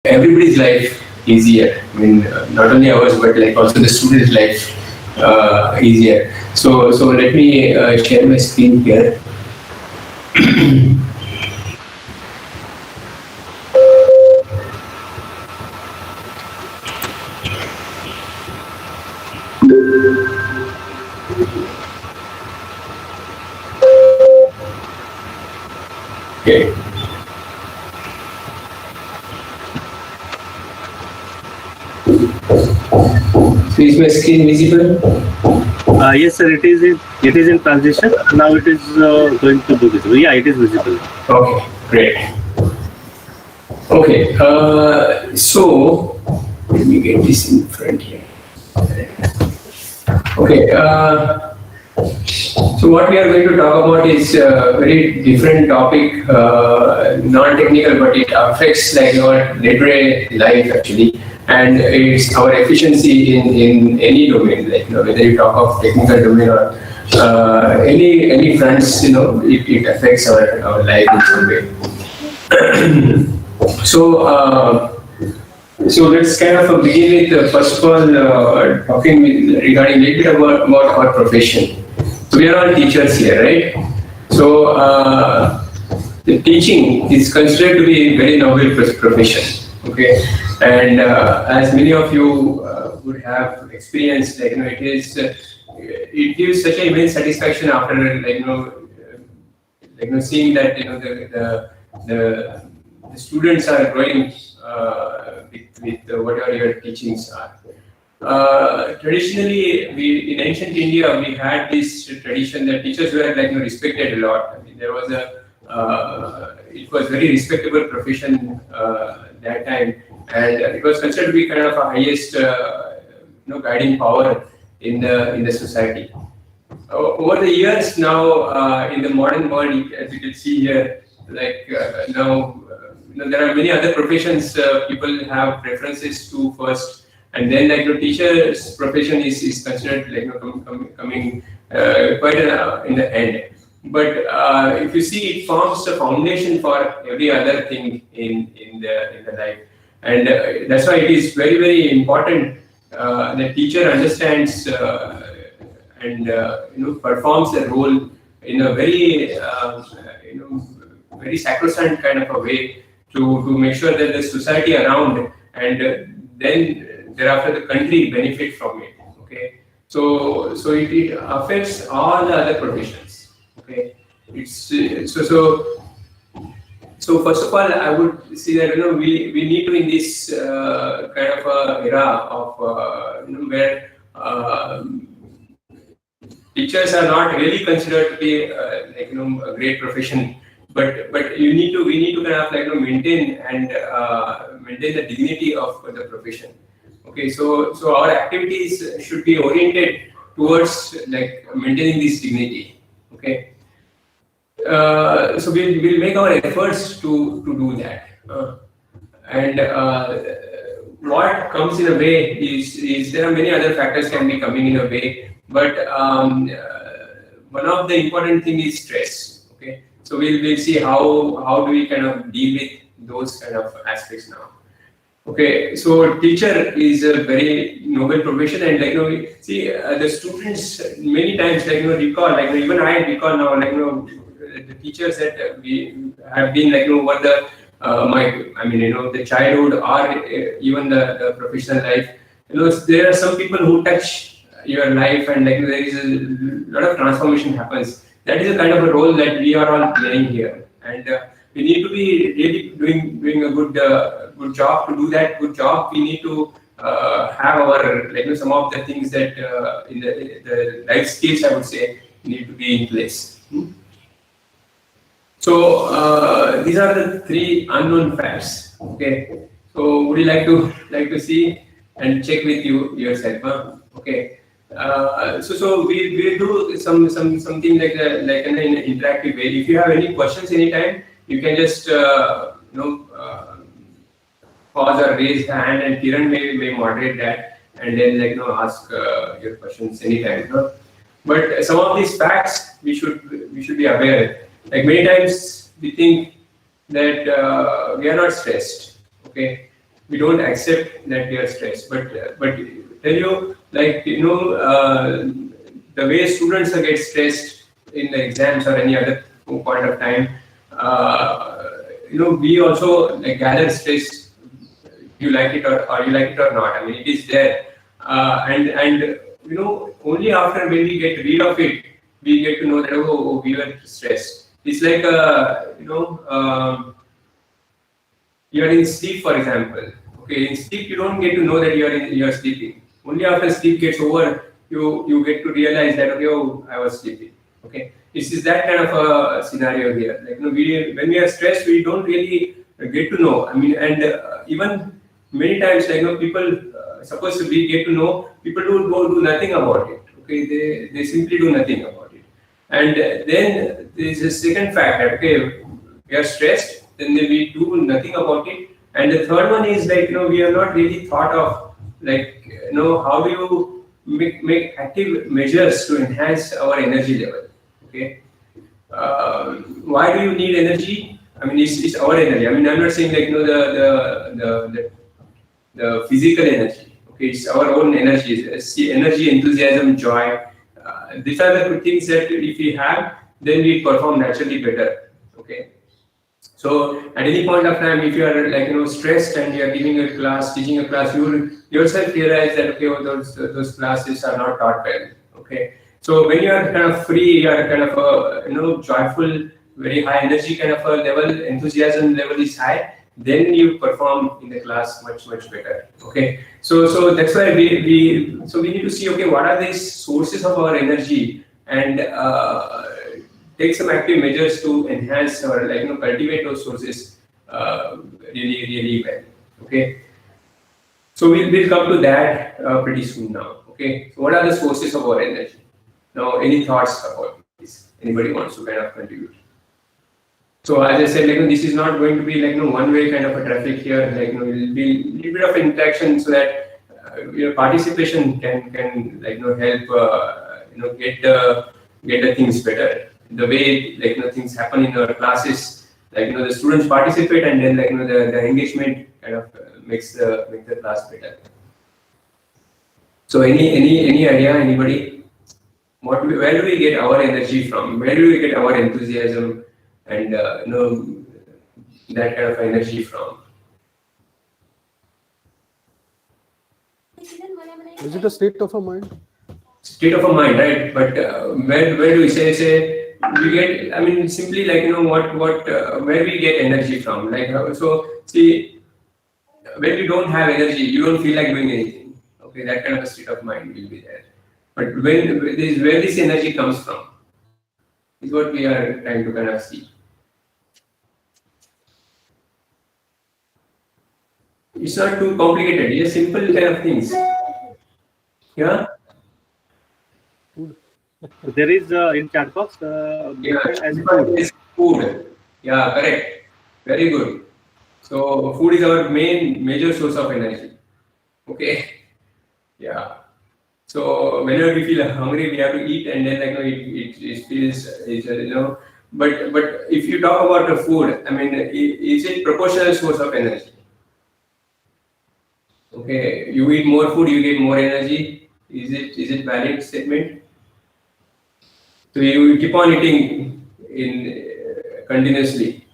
everybody's life easier. I mean, not only ours, but like also the student's life easier. So let me share my screen here. Okay. So is my screen visible? Yes, sir. It is in transition. Now it is going to be visible. Yeah, it is visible. Okay, great. Okay, so let me get this in front here. Okay, so what we are going to talk about is a very different topic, non-technical, but it affects like our day-to-day life actually, and it's our efficiency in any domain, like whether you talk of technical domain or any fronts, it affects our life in some way. So let's kind of begin with first of all talking regarding a little bit about our profession. So we are all teachers here, right? So the teaching is considered to be a very noble profession, okay? And as many of you would have experienced, like it gives such an immense satisfaction after seeing that the students are growing with whatever your teachings are. Traditionally, in ancient India, we had this tradition that teachers were respected a lot. I mean, there was it was very respectable profession that time, and it was considered to be kind of a highest guiding power in the society. Over the years now, in the modern world, as you can see here, now there are many other professions people have preferences to first, and then teacher's profession is considered coming quite in the end. But if you see, it forms the foundation for every other thing in the life, and that's why it is very, very important the teacher understands and performs the role in a very very sacrosanct kind of a way to make sure that the society around and then thereafter the country benefit from it. Okay, so it affects all the other professions. Okay, it's so first of all, I would say that we need to, in this kind of a era of where teachers are not really considered to be a great profession, but we need to kind of maintain and maintain the dignity of the profession. Okay, so our activities should be oriented towards maintaining this dignity. Okay, so we'll make our efforts to do that. And what comes in a way is there are many other factors can be coming in a way, but one of the important thing is stress. Okay, so we'll see how do we kind of deal with those kind of aspects now. Okay, so teacher is a very noble profession, and see the students many times recall even I recall now the teachers that we have been over the the childhood or even the professional life. There are some people who touch your life, and there is a lot of transformation happens. That is a kind of a role that we are all playing here, and we need to be really doing a good job. To do that good job, we need to have our some of the things that in the life skills, I would say, need to be in place. So these are the three unknown facts. Okay, so would you like to see and check with yourself? Huh? Okay, so we do something like in an interactive way. If you have any questions anytime, you can just pause or raise the hand, and Kiran may moderate that, and then ask your questions anytime. Huh? But some of these facts we should be aware. Many times we think that we are not stressed. Okay, we don't accept that we are stressed. But tell you, like, the way students get stressed in the exams or any other point of time, we also like gather stress. You like it or you like it or not. I mean, it is there, and only after when we get rid of it, we get to know that we were stressed. It's like you are in sleep, for example. Okay, in sleep you don't get to know that you are sleeping. Only after sleep gets over, you get to realize that I was sleeping. Okay, this is that kind of a scenario here. Like when we are stressed, we don't really get to know. I mean, and even many times, like people supposed to be get to know, people do nothing about it. Okay, they simply do nothing about it. And then there is a second fact that we are stressed, then we do nothing about it. And the third one is like we are not really thought of like how do you make active measures to enhance our energy level. Okay, why do you need energy? I mean, it's our energy. I mean, I'm not saying like the physical energy. Okay, it's our own energy. See, energy, enthusiasm, joy. These are the things that if we have, then we perform naturally better. Okay. So at any point of time, if you are like stressed and you are giving a class, teaching a class, you will yourself realize that those classes are not taught well. Okay. So when you are kind of free, you are kind of joyful, very high energy kind of a level, enthusiasm level is high, then you perform in the class much better. Okay. So that's why we need to see, okay, what are these sources of our energy, and take some active measures to enhance or cultivate those sources really well. Okay. So we'll come to that pretty soon now. Okay. So what are the sources of our energy? Now, any thoughts about this? Anybody wants to kind of contribute? So as I said, this is not going to be one-way kind of a traffic here. It will be a little bit of interaction so that participation can help get the things better. The way things happen in our classes, the students participate, and then the engagement kind of makes the class better. So any idea, anybody? Where do we get our energy from? Where do we get our enthusiasm and that kind of energy from? Is it a state of a mind? State of a mind, right? But where do we say we get? I mean, simply where we get energy from? So see, when you don't have energy, you don't feel like doing anything. Okay, that kind of a state of mind will be there. But where this energy comes from is what we are trying to kind of see. It's not too complicated. It's simple kind of things. Yeah. There is in chat box. As food. Yeah, correct. Very good. So food is our major source of energy. Okay. Yeah. So whenever we feel hungry, we have to eat, and then it feels But if you talk about the food, I mean, is it proportional source of energy? Okay, you eat more food, you get more energy. Is it valid statement? So you keep on eating continuously.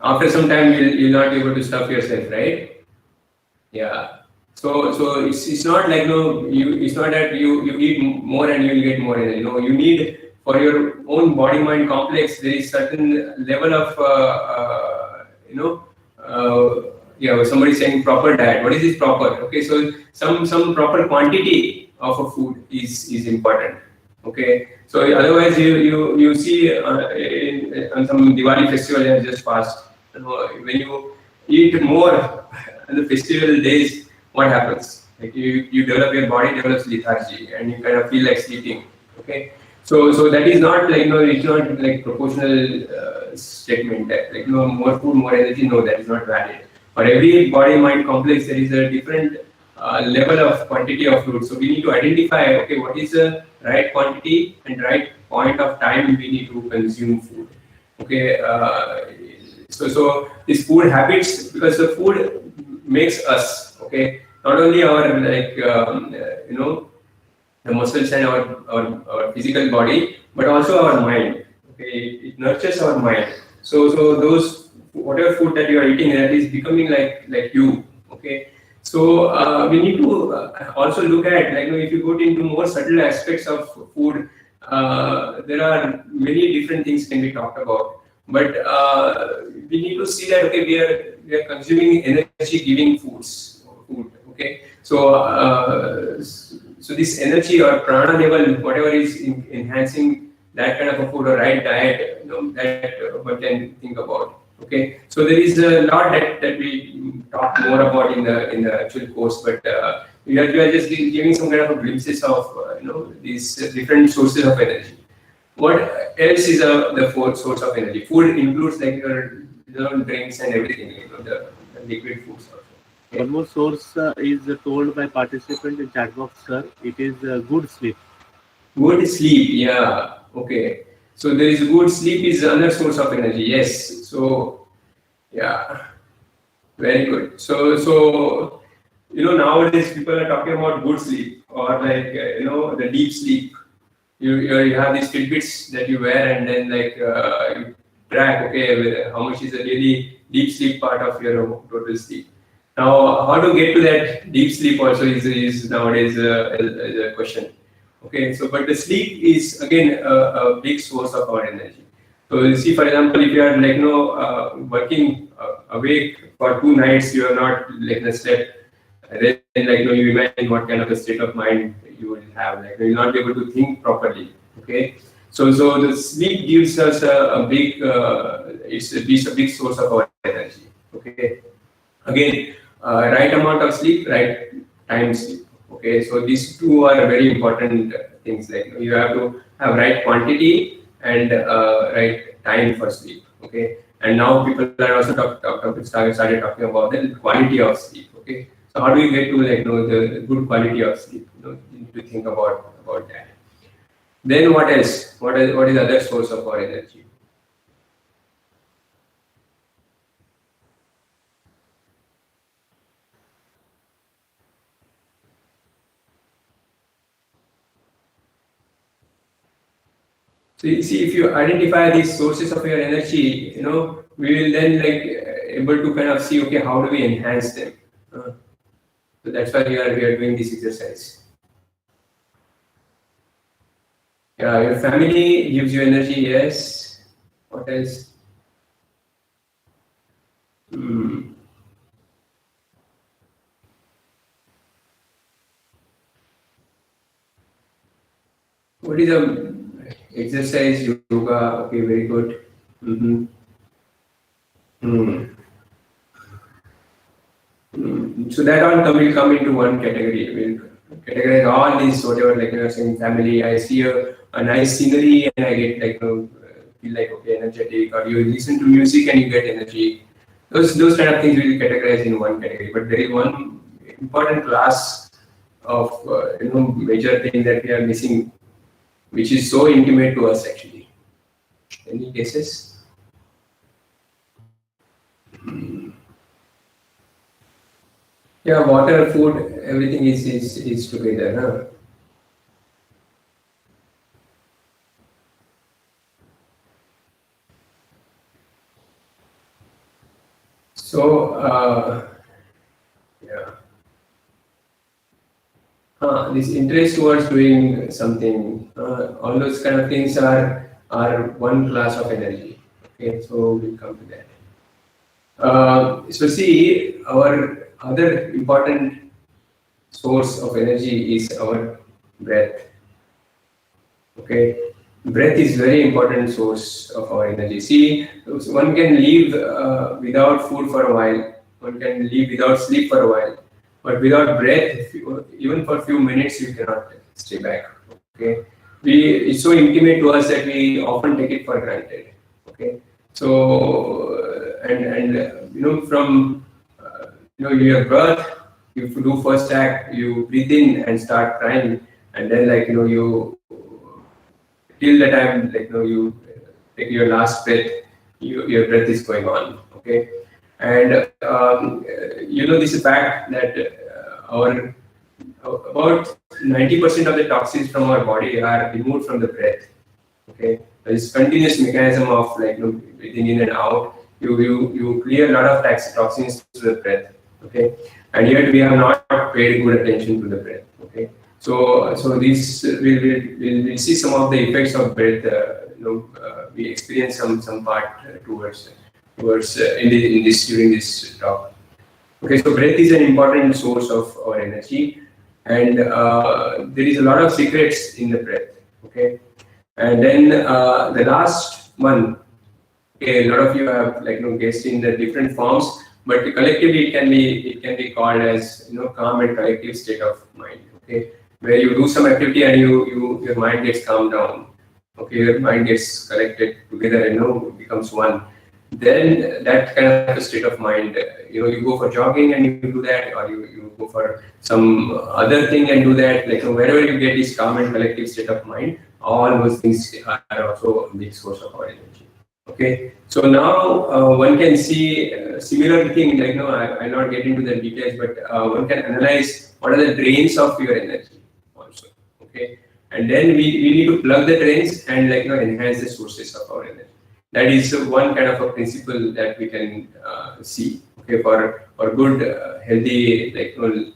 After some time, you'll not be able to stop yourself, right? Yeah. So it's not like it's not that you eat more and you'll get more energy. No, you need for your own body mind complex. There is certain level of somebody saying proper diet. What is this proper? Okay, so some proper quantity of a food is important. Okay, so otherwise you see on some Diwali festival that just passed. When you eat more on the festival days, what happens? Like you develop, your body develops lethargy and you kind of feel like sleeping. Okay, so that is not it's not like proportional statement that more food, more energy. No, that is not valid. For every body mind complex, there is a different level of quantity of food. So we need to identify, okay, what is the right quantity and right point of time we need to consume food. Okay, So these food habits, because the food makes us, okay, not only our the muscles and our physical body, but also our mind. Okay, it nurtures our mind. So those whatever food that you are eating, that is becoming like you. Okay, so we need to also look at, like, if you go into more subtle aspects of food, there are many different things can be talked about. But we need to see that, okay, we are consuming energy giving food. Okay, so this energy or prana level, whatever is enhancing that kind of a food or right diet, that one can think about. Okay, so there is a lot that we talk more about in the actual course, but we are just giving some kind of a glimpses of these different sources of energy. What else is the fourth source of energy? Food includes like your drinks and everything, the liquid foods also. Okay. One more source is told by participant in chat box, sir. It is good sleep. Good sleep, yeah. Okay. So there is good sleep is another source of energy. Yes. So yeah, very good. So nowadays people are talking about good sleep or like the deep sleep. You have these Fitbits that you wear, and then you track, okay, how much is the really deep sleep part of your total sleep. Now, how to get to that deep sleep also is nowadays a question. Okay, so but the sleep is again a big source of our energy. So you see, for example, if you are working awake for 2 nights, you are not slept. Then you imagine what kind of a state of mind you will have. You will not be able to think properly. Okay, so the sleep gives us a big it's a big source of our energy. Okay, again, right amount of sleep, right time sleep. Okay, so these two are very important things. You have to have right quantity and right time for sleep. Okay, and now people are also started talking about the quality of sleep. Okay, so how do you get to the good quality of sleep? You need to think about that. Then what else? What is other source of our energy? So you see, if you identify these sources of your energy, we will then able to kind of see, okay, how do we enhance them? So that's why we are doing this exercise. Yeah, your family gives you energy, yes. What else? What is the exercise, yoga? Okay, very good. Mm-hmm. So that all will come into one category. We'll categorize all these whatever saying family. I see a nice scenery and I get feel like okay, energetic, or you listen to music and you get energy. Those kind of things will categorize in one category. But there is one important class of major thing that we are missing, which is so intimate to us actually. Any cases? Yeah, water, food, everything is together, huh? So, yeah. This interest towards doing something, all those kind of things are one class of energy. Okay, so we'll come to that. So see, our other important source of energy is our breath. Okay, breath is very important source of our energy. See, one can live without food for a while. One can live without sleep for a while, but without breath, even for a few minutes, you cannot stay back. Okay, it's so intimate to us that we often take it for granted. Okay, so from your birth, you do first act, you breathe in and start crying, and then you till the time you take your last breath, your breath is going on. Okay, and this is fact that our about 90% of the toxins from our body are removed from the breath. Okay, this continuous mechanism of breathing in and out. You clear a lot of toxins to the breath. Okay, and yet we have not paid good attention to the breath. Okay, so this we'll see some of the effects of breath. We experience some part towards in this during this talk. Okay, so breath is an important source of our energy, and there is a lot of secrets in the breath. Okay, and then the last month, okay, a lot of you have guessed in the different forms, but collectively it can be called as calm and collective state of mind. Okay, where you do some activity and your mind gets calmed down. Okay, your mind gets collected together and becomes one. Then that kind of a state of mind, you go for jogging and you do that, or you go for some other thing and do that. Wherever you get this calm and collective state of mind, all those things are also a big source of our energy. Okay, so now one can see a similar thing. I'll not get into the details, but one can analyze what are the drains of your energy also. Okay, and then we need to plug the drains and enhance the sources of our energy. That is one kind of a principle that we can see. Okay, for good healthy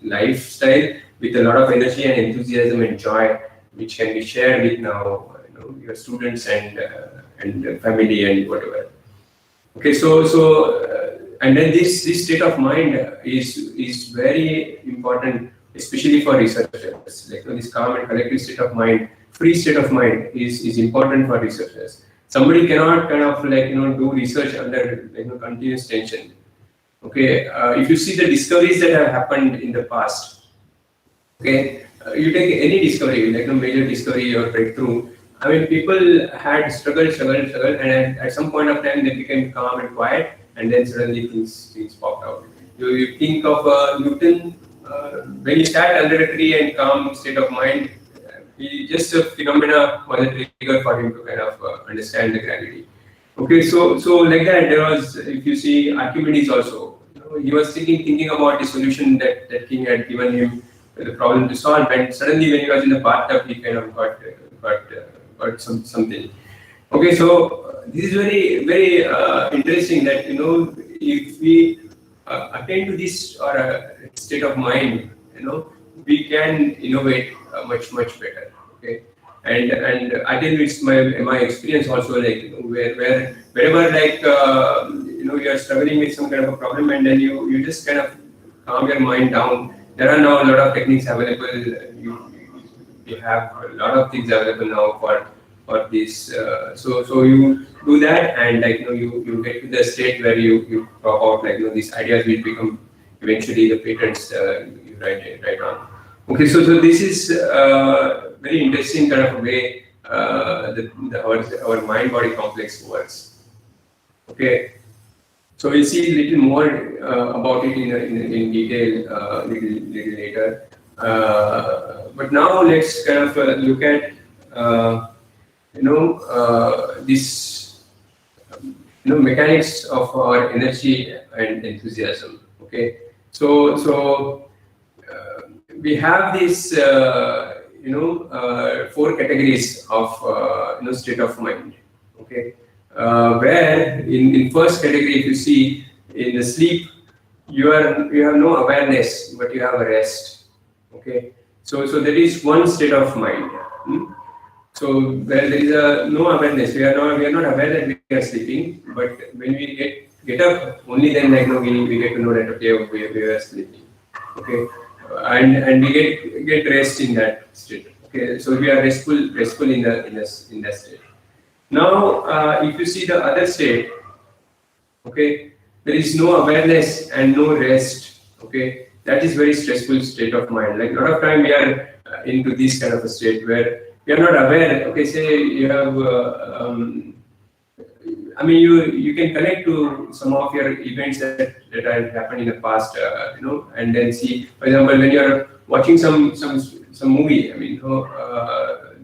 lifestyle with a lot of energy and enthusiasm and joy, which can be shared with now your students and family and whatever. Okay, and then this state of mind is very important, especially for researchers. This calm and collective state of mind, free state of mind is important for researchers. Somebody cannot do research under continuous tension. Okay, if you see the discoveries that have happened in the past, okay, you take any discovery, major discovery or breakthrough. I mean, people had struggled, and at some point of time they became calm and quiet, and then suddenly things popped out. You think of Newton when he sat under a tree in calm state of mind. Just a phenomena was a trigger for him to kind of understand the gravity. Okay, so like that, there was, if you see Archimedes also, he was thinking about the solution that king had given him the problem to solve, and suddenly when he was in the bathtub, he kind of got something. Okay, so this is very very interesting that if we attain to this or state of mind, we can innovate much better. Okay, and I think it's my experience also, wherever you are struggling with some kind of a problem, and then you just kind of calm your mind down. There are now a lot of techniques available. You have a lot of things available now for this. So you do that, and you get to the state where you talk out these ideas will become eventually the patents you write on. Okay, so this is very interesting kind of a way our mind-body complex works. Okay, so we'll see a little more about it in detail little later. But now let's kind of look at this mechanics of our energy and enthusiasm. Okay, so we have this 4 categories of state of mind. Okay, where in first category, if you see in the sleep, you have no awareness, but you have a rest. Okay, so there is one state of mind. So where there is no awareness, we are not aware that we are sleeping, but when we get up, only then we get to know that okay, we are sleeping. Okay, and we get rest in that state. Okay, so we are restful in that state. Now, if you see the other state, okay, there is no awareness and no rest. Okay, that is very stressful state of mind. A lot of time we are into this kind of a state where we are not aware. Okay, say you have, you can connect to some of your events that have happened in the past, and then see, for example, when you are watching some movie.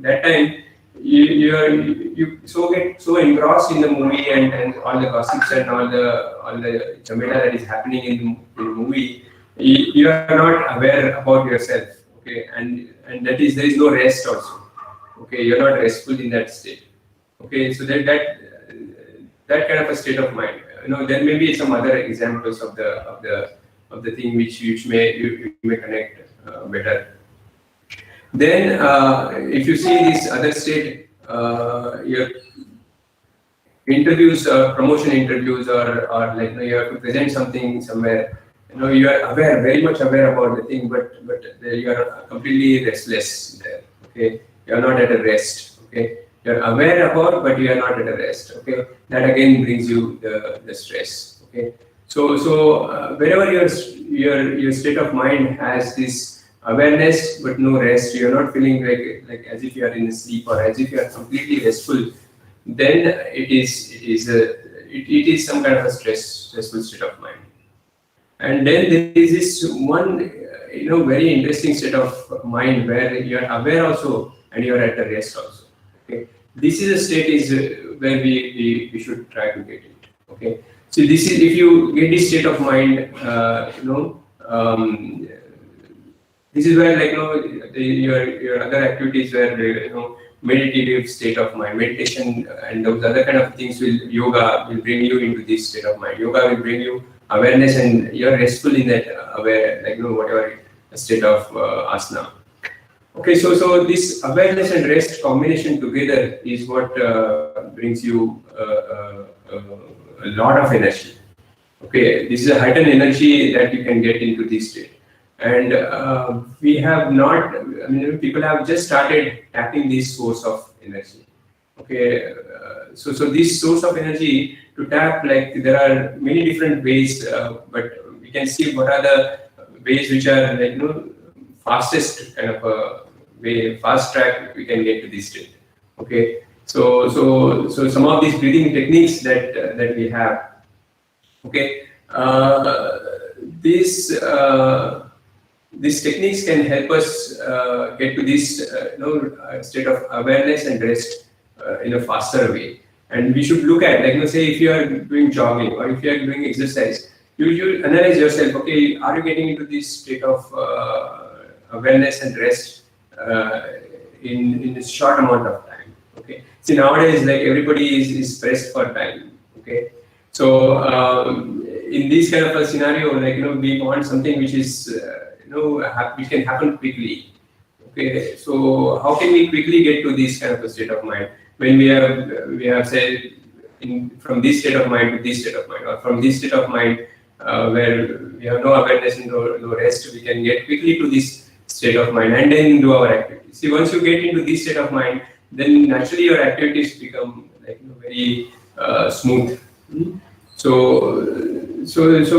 That time you get so engrossed in the movie and all the gossips and all the chamela that is happening in the movie, you are not aware about yourself. Okay, and there is no rest also. Okay, you're not restful in that state. Okay, so that kind of a state of mind. There may be some other examples of the thing which you may connect better. Then, if you see this other state, your interviews, promotion interviews, or like you have to present something somewhere. You are aware, very much aware about the thing, but you are completely restless there. Okay, you are not at a rest. Okay, you are aware about, but you are not at a rest. Okay, that again brings you the stress. Okay, so wherever your state of mind has this awareness but no rest, you are not feeling like as if you are in a sleep or as if you are completely restful, then it is some kind of a stressful state of mind. And then there is this one very interesting state of mind where you are aware also and you are at a rest also. Okay, this is a state where we should try to get it. Okay, so this is, if you get this state of mind, this is where your other activities where meditative state of mind, meditation and those other kind of things yoga will bring you into this state of mind. Yoga will bring you awareness and you're restful in that aware, whatever state of asana. Okay, so this awareness and rest combination together is what brings you a lot of energy. Okay, this is a heightened energy that you can get into this state. And we have not, people have just started tapping this source of energy. Okay, so this source of energy to tap, there are many different ways, but we can see what are the ways which are fastest kind of a way, fast track we can get to this state. Okay, so some of these breathing techniques that we have. Okay, these techniques can help us get to this state of awareness and rest in a faster way. And we should look at, say, if you are doing jogging or if you are doing exercise, you analyze yourself. Okay, are you getting into this state of awareness and rest in a short amount of time? Okay. See, nowadays, everybody is pressed for time. Okay. So in this kind of a scenario, we want something which is which can happen quickly. Okay, so how can we quickly get to this kind of a state of mind when we have said from this state of mind to this state of mind, or from this state of mind where we have no awareness and no rest, we can get quickly to this state of mind and then do our activities. See, once you get into this state of mind, then naturally your activities become very smooth. So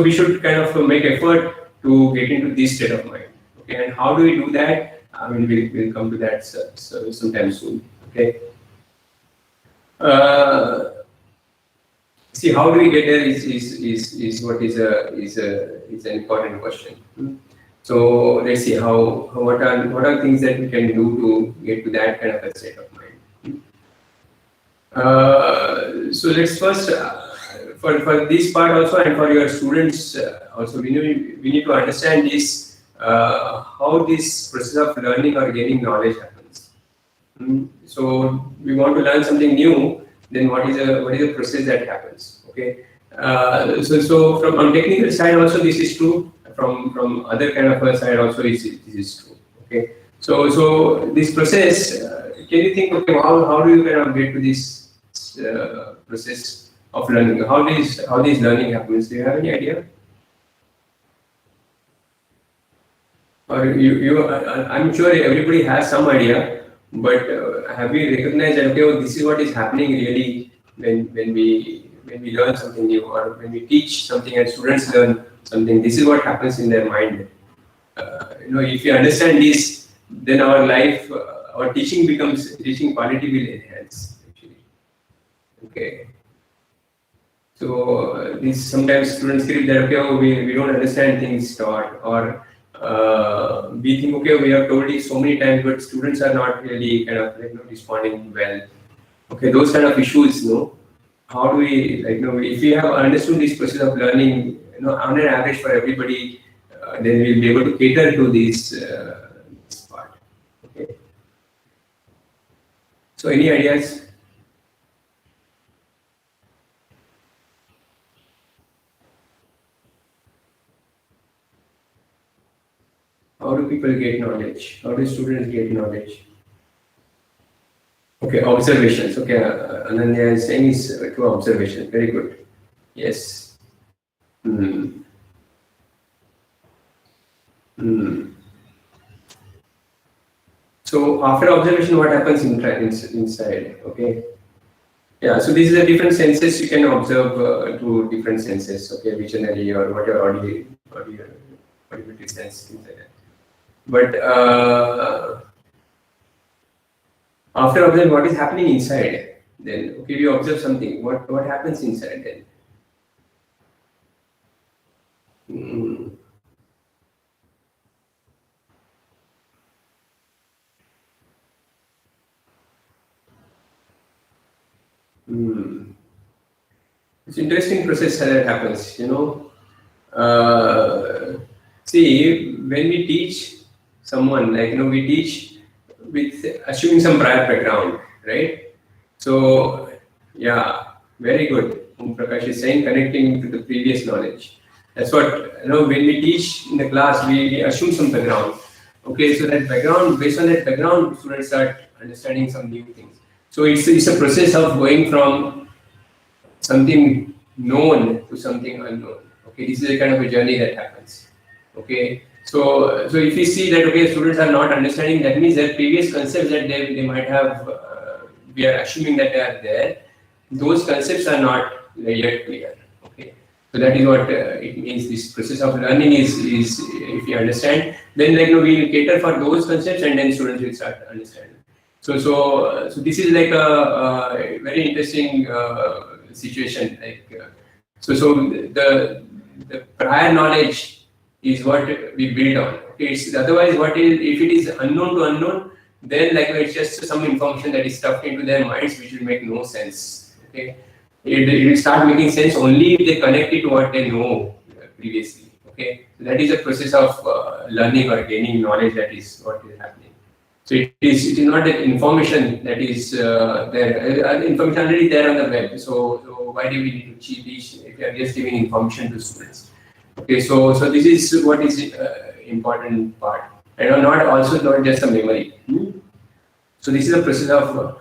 we should kind of make effort to get into this state of mind. Okay, and how do we do that? We'll come to that sometime soon. Okay. See, how do we get there is what is an important question. So let's see what are things that we can do to get to that kind of a state of mind. So let's first. For this part also, and for your students also, we need to understand this how this process of learning or gaining knowledge happens. So we want to learn something new. Then what is the process that happens? Okay. So from on technical side also this is true. From other kind of a side also this is true. Okay. So this process, can you think? Okay, how do you kind of get to this process of learning? How this learning happens? Do you have any idea? Or I'm sure everybody has some idea, but have we recognized that this is what is happening really when we learn something new, or when we teach something and students learn something? This is what happens in their mind. If you understand this, then our life, our teaching quality will enhance. Actually, okay. So sometimes students feel that we don't understand things taught, or we think, okay, we have told it so many times, but students are not really kind of responding well. Okay, those kind of issues, how do we, if we have understood this process of learning, on an average for everybody, then we'll be able to cater to this part. Okay. So, any ideas? How do people get knowledge? How do students get knowledge? Okay, observations. Okay, Ananya is saying is through observation. Very good. Yes. Hmm. Hmm. So after observation, what happens inside? Okay. Yeah. So these are different senses you can observe through different senses. Okay, visionary or whatever auditory sense, things like that. But after observing what is happening inside, then okay, we observe something. What happens inside then? Mm. Mm. It's interesting process that happens. See, when we teach someone, we teach with assuming some prior background, right? So, yeah, very good. Prakash is saying connecting to the previous knowledge. That's what, when we teach in the class, we assume some background. Okay, so that background, based on that background, students start understanding some new things. So it's a process of going from something known to something unknown. Okay, this is a kind of a journey that happens. Okay, so if you see that students are not understanding, that means that previous concepts that they might have, we are assuming that they are there. Those concepts are not yet clear. Okay, so that is what it means. This process of learning is if you understand, then we will cater for those concepts, and then students will start understanding. So this is like a very interesting situation. So the prior knowledge is what we build on. Okay, otherwise, if it is unknown to unknown, then it's just some information that is stuffed into their minds, which will make no sense. Okay, it will start making sense only if they connect it to what they know previously. Okay, so that is a process of learning or gaining knowledge. That is what is happening. So it is not that information that is there. Information already there on the web. So why do we need to teach if we are just giving information to students? Okay, so this is what is important part. And not just a memory. So this is a process of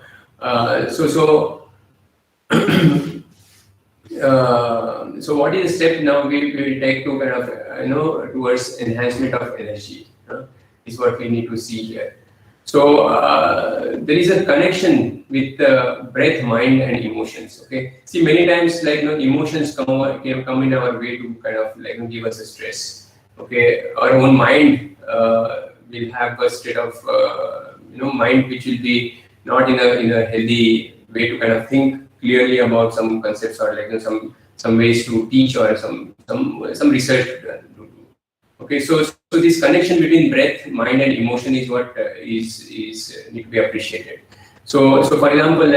so what is the step now we will take to kind of towards enhancement of energy? Is what we need to see here. So there is a connection with breath, mind, and emotions. Okay. See, many times emotions come in our way to kind of give us a stress. Okay. Our own mind will have a state of mind which will be not in a healthy way to kind of think clearly about some concepts or some ways to teach or some research to do. Okay, so this connection between breath, mind, and emotion is what is need to be appreciated. So for example,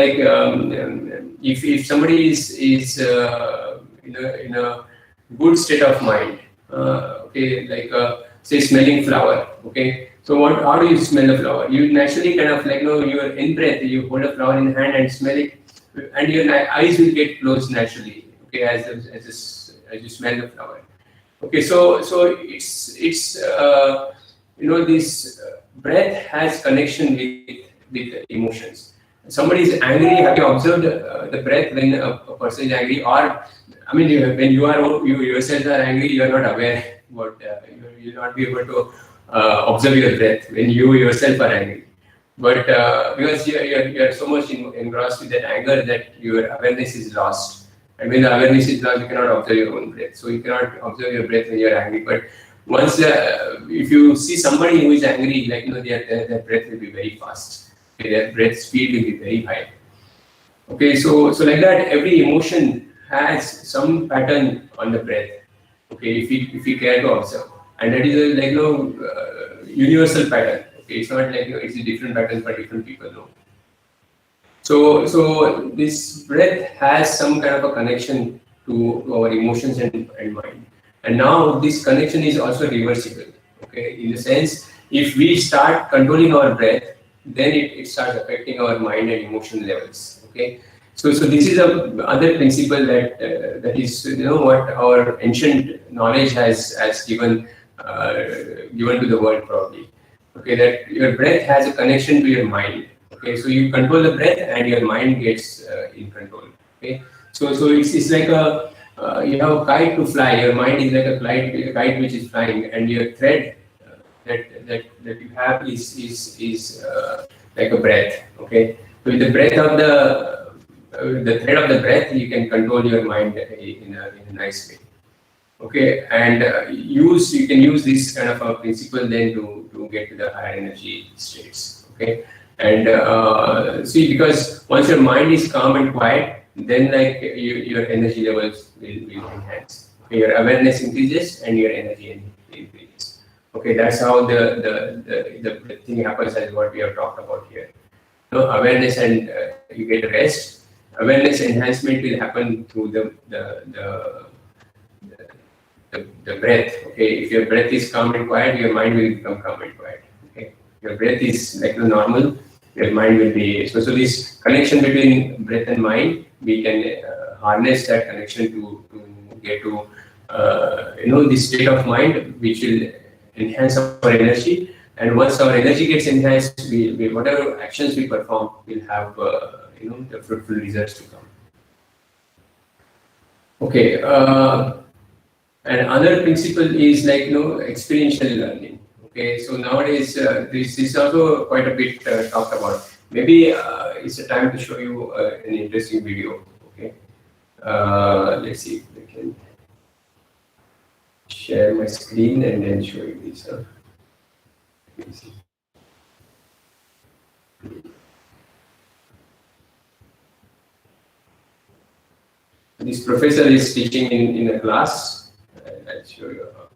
if somebody is in a good state of mind, okay, say smelling flower. Okay, so how do you smell a flower? You naturally kind of you're in breath, you hold a flower in hand and smell it, and your eyes will get closed naturally. Okay, as you smell the flower. Okay, so it's this breath has connection with emotions. Somebody is angry. Have you observed the breath when a person is angry? Or when you yourself are angry, you are not aware. But you will not be able to observe your breath when you yourself are angry. But because you are so much engrossed with that anger that your awareness is lost. And when the awareness is lost, you cannot observe your own breath. So you cannot observe your breath when you are angry. But once, if you see somebody who is angry, their breath will be very fast. Okay, their breath speed will be very high. Okay, so like that, every emotion has some pattern on the breath. Okay, if we care to observe, and that is a universal pattern. Okay, it's not like it's a different pattern for different people. No. So this breath has some kind of a connection to our emotions and mind, and now this connection is also reversible. Okay, in the sense, if we start controlling our breath, then it starts affecting our mind and emotion levels. Okay, so this is a other principle that is what our ancient knowledge has given to the world probably. Okay, that your breath has a connection to your mind. Okay, so you control the breath and your mind gets in control. Okay, so it's like a you have a kite to fly. Your mind is like a kite which is flying, and your thread that you have is like a breath. Okay, so with the breath of the thread of the breath, you can control your mind in a nice way. Okay, and you can use this kind of a principle then to get to the higher energy states. Okay, and see, because once your mind is calm and quiet, then your energy levels will enhance. Okay, your awareness increases and your energy increases. Okay, that's how the thing happens, as what we have talked about here. Awareness and you get rest. Awareness enhancement will happen through the breath. Okay, if your breath is calm and quiet, your mind will become calm and quiet. Okay, your breath is like normal, your mind will be so this connection between breath and mind, we can harness that connection to get to this state of mind which will enhance our energy, and once our energy gets enhanced, we whatever actions we perform will have the fruitful results to come. Okay, and another principle is experiential learning. Okay, so nowadays this is also quite a bit talked about. Maybe it's a time to show you an interesting video. Okay, let's see if we can share my screen and then show you this. This professor is teaching in a class. I'll show you how.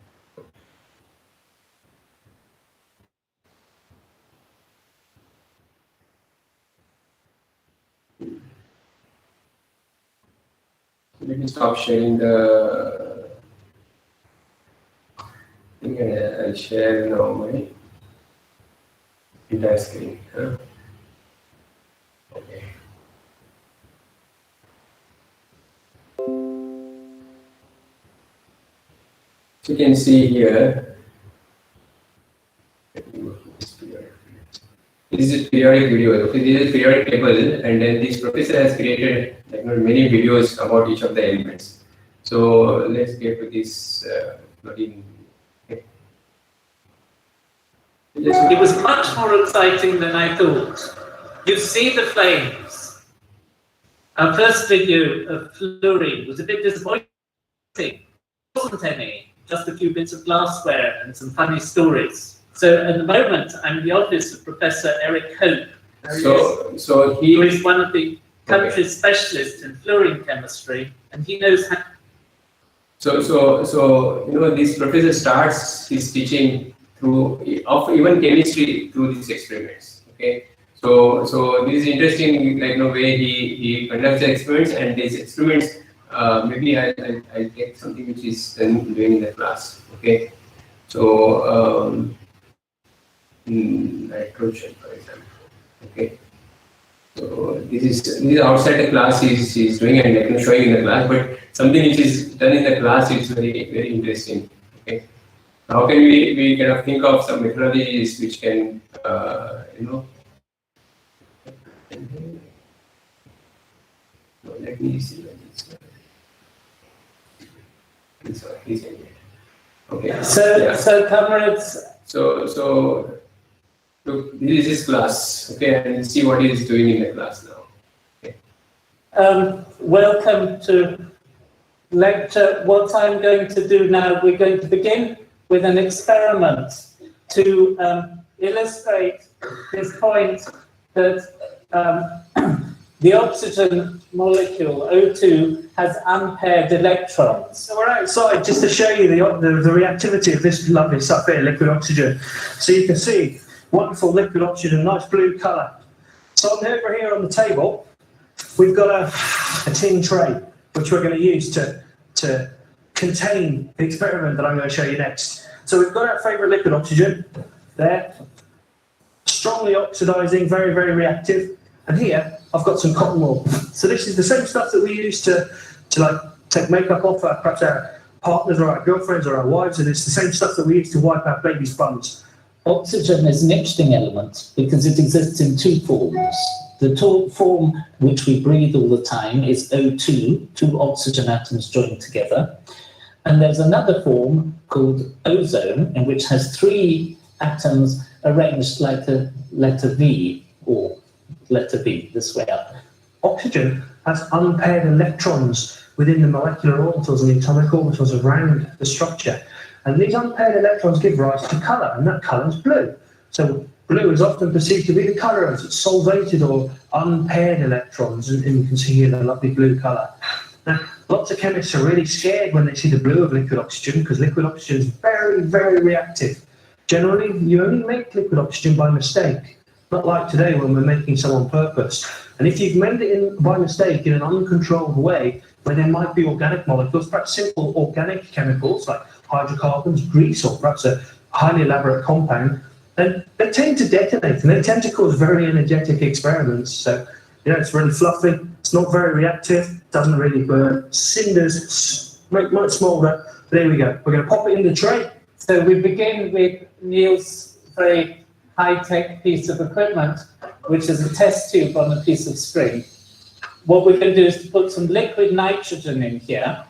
Let me stop sharing the thing and I'll share now my entire screen. Okay. So you can see here, this is a periodic video. Okay, this is a periodic table, and then this professor has created many videos about each of the elements. So let's get to this plugin. Okay. It was much more exciting than I thought. You see the flames. Our first video of fluorine was a bit disappointing. There wasn't any, just a few bits of glassware and some funny stories. So at the moment, I'm in the office of Professor Eric Hope, who is one of the country's specialists in fluorine chemistry, and he knows how. So this professor starts his teaching of even chemistry through these experiments. Okay, so this is interesting, way he conducts the experiments, and these experiments maybe I'll get something which is then doing in the class. Okay, so nitrogen, for example. Okay, so this is outside the class he's doing and showing in the class, but something which is done in the class is very interesting. Okay, how can we kind of think of some methodologies which can let me see. Okay. So comrades. So look, this is his class. Okay, and see what he is doing in the class now. Okay. Welcome to lecture. What I'm going to do now, we're going to begin with an experiment to illustrate this point that The oxygen molecule, O2, has unpaired electrons. So we're outside just to show you the reactivity of this lovely stuff here, liquid oxygen. So you can see wonderful liquid oxygen, nice blue colour. So over here on the table, we've got a tin tray, which we're going to use to contain the experiment that I'm going to show you next. So we've got our favourite liquid oxygen there, strongly oxidising, very, very reactive. And here, I've got some cotton wool. So this is the same stuff that we use to like take makeup off perhaps our partners or our girlfriends or our wives, and it's the same stuff that we use to wipe our babies' bums. Oxygen is an interesting element because it exists in two forms. The form which we breathe all the time is O2, two oxygen atoms joined together. And there's another form called ozone, in which has three atoms arranged like a letter V or letter B, this way up. Oxygen has unpaired electrons within the molecular orbitals and the atomic orbitals around the structure. And these unpaired electrons give rise to colour, and that colour is blue. So blue is often perceived to be the colour of solvated or unpaired electrons, and you can see here the lovely blue colour. Now, lots of chemists are really scared when they see the blue of liquid oxygen, because liquid oxygen is very, very reactive. Generally, you only make liquid oxygen by mistake, not like today when we're making some on purpose. And if you've made it by mistake in an uncontrolled way, where there might be organic molecules, perhaps simple organic chemicals like hydrocarbons, grease, or perhaps a highly elaborate compound, then they tend to detonate and they tend to cause very energetic experiments. So, it's really fluffy, it's not very reactive, doesn't really burn. Cinders might smoulder, but there we go. We're going to pop it in the tray. So we begin with Neil's very high-tech piece of equipment, which is a test tube on a piece of string. What we're going to do is to put some liquid nitrogen in here.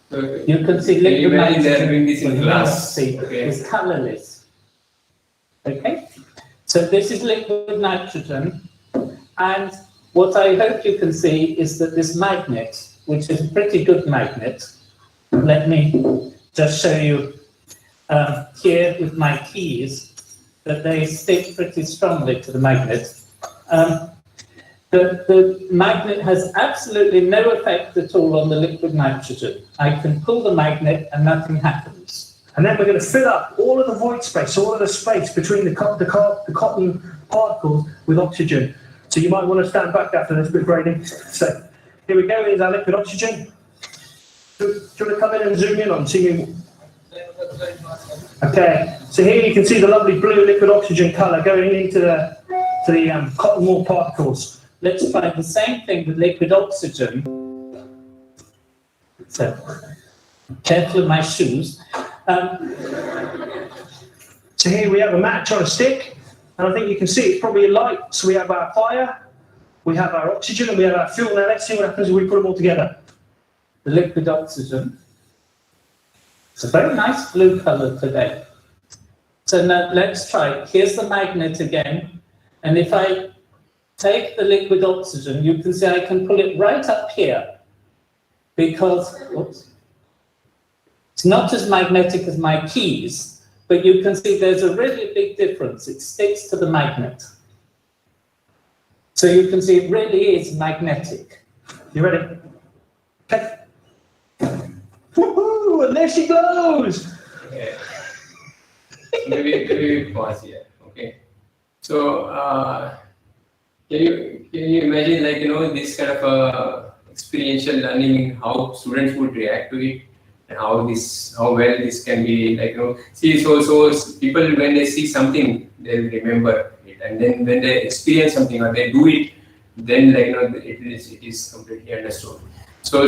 So You can see liquid imagine they are nitrogen doing this in glass. see, Okay. is colorless. Okay, so this is liquid nitrogen, and what I hope you can see is that this magnet, which is a pretty good magnet, let me just show you here with my keys, that they stick pretty strongly to the magnet. The magnet has absolutely no effect at all on the liquid nitrogen. I can pull the magnet and nothing happens. And then we're going to fill up all of the void space, all of the space between the cotton particles with oxygen. So you might want to stand back after this bit, Brady. So here we go, here's our liquid oxygen. Do you want to come in and zoom in on, see me? Okay, so here you can see the lovely blue liquid oxygen colour going into the cotton wool particles. Let's try the same thing with liquid oxygen. So, careful of my shoes. So here we have a match on a stick, and I think you can see it's probably light. So we have our fire, we have our oxygen, and we have our fuel. Now let's see what happens if we put them all together. The liquid oxygen. It's a very nice blue colour today. So now let's try it. Here's the magnet again, and if I take the liquid oxygen, you can see I can pull it right up here, because it's not as magnetic as my keys, but you can see there's a really big difference. It sticks to the magnet. So you can see it really is magnetic. You ready? Okay. Woohoo! And there she goes! Okay. Maybe pause here. Okay. So can you imagine, like, this kind of experiential learning, how students would react to it, and how well this can be, like, see, so people, when they see something, they'll remember it, and then when they experience something or they do it, then, like, it is completely understood. So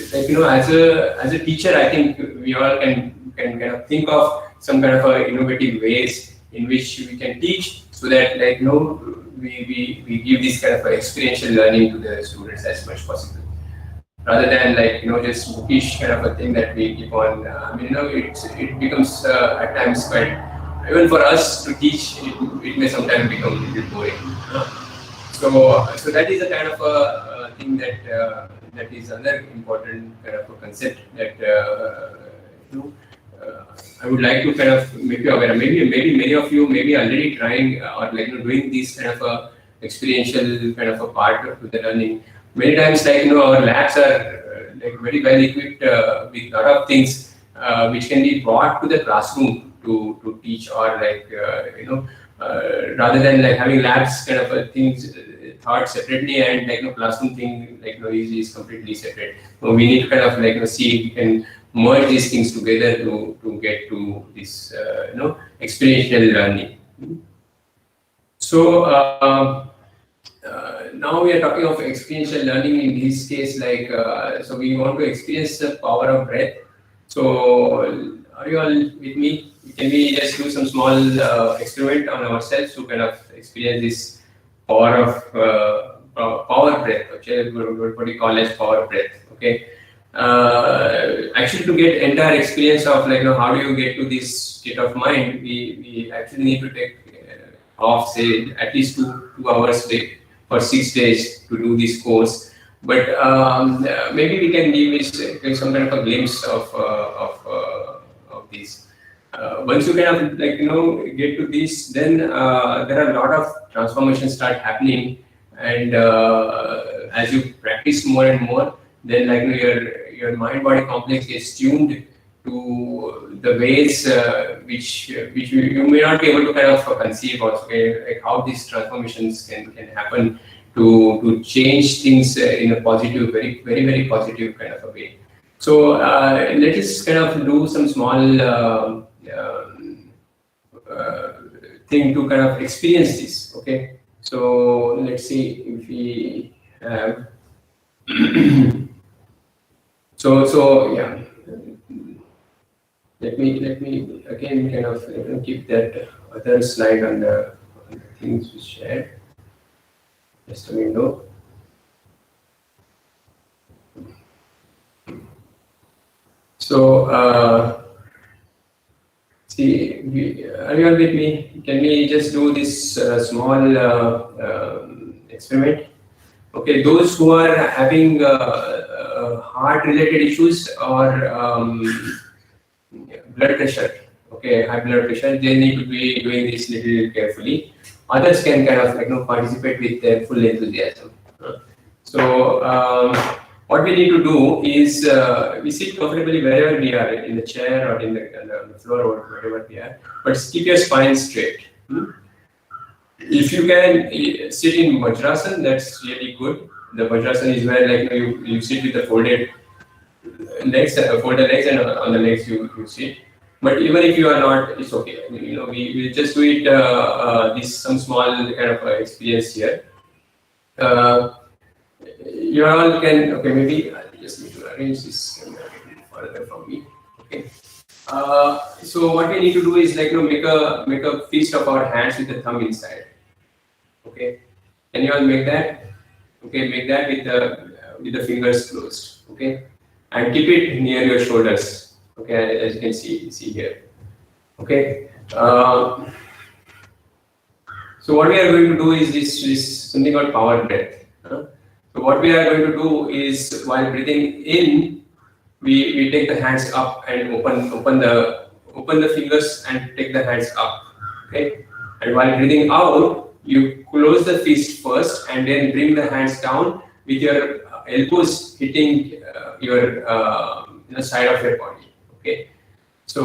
like, as a teacher, I think we all can kind of think of some kind of innovative ways in which we can teach, so that, like, we give this kind of experiential learning to the students as much possible, rather than, like, just bookish kind of a thing that we keep on. It becomes at times quite, even for us to teach, it may sometimes become a little boring. So that is a kind of a thing that is another important kind of a concept that I would like to kind of make you aware. Maybe many of you may be already trying or doing this kind of a experiential kind of a part of the learning. Many times, our labs are very well equipped with a lot of things which can be brought to the classroom to teach, or rather than having labs kind of things thought separately, and classroom thing is completely separate. So we need to kind of see if we can merge these things together to get to this experiential learning. So now we are talking of experiential learning. In this case, so we want to experience the power of breath. So are you all with me? Can we just do some small experiment on ourselves to kind of experience this power of power breath? Okay, what we call as power breath. Okay. Actually, to get entire experience of how do you get to this state of mind, we actually need to take off, say, at least two hours break for 6 days to do this course. But maybe we can give some kind of a glimpse of this. Once you kind of get to this, then there are a lot of transformations start happening, and as you practice more and more, then your mind body complex gets tuned to the ways which you may not be able to kind of conceive also, like how these transformations can happen to change things in a positive, very very very positive kind of a way. So let us kind of do some small thing to kind of experience this. Okay, so let's see if we have so yeah, let me again kind of keep that other slide on the things we shared. Just a window. So see, are you all with me? Can we just do this small experiment? Okay, those who are having heart-related issues or blood pressure, okay, high blood pressure, they need to be doing this little carefully. Others can kind of participate with their full enthusiasm. So what we need to do is we sit comfortably wherever we are, in the chair or on the floor or wherever we are, but keep your spine straight. If you can sit in Vajrasana, that's really good. The Vajrasana is where you sit with the folded legs, and on the legs you sit. But even if you are not, it's okay. We will just do it. This some small kind of experience here. You all can. Okay, maybe I just need to arrange this further from me. Okay. So what we need to do is make a fist of our hands with the thumb inside. Okay. Can you all make that? Okay, make that with the fingers closed. Okay, and keep it near your shoulders. Okay, as you can see here. Okay. So what we are going to do is this something called power breath. So what we are going to do is, while breathing in, we take the hands up and open the fingers and take the hands up. Okay, and while breathing out, you close the fist first and then bring the hands down with your elbows hitting your side of your body. Okay, so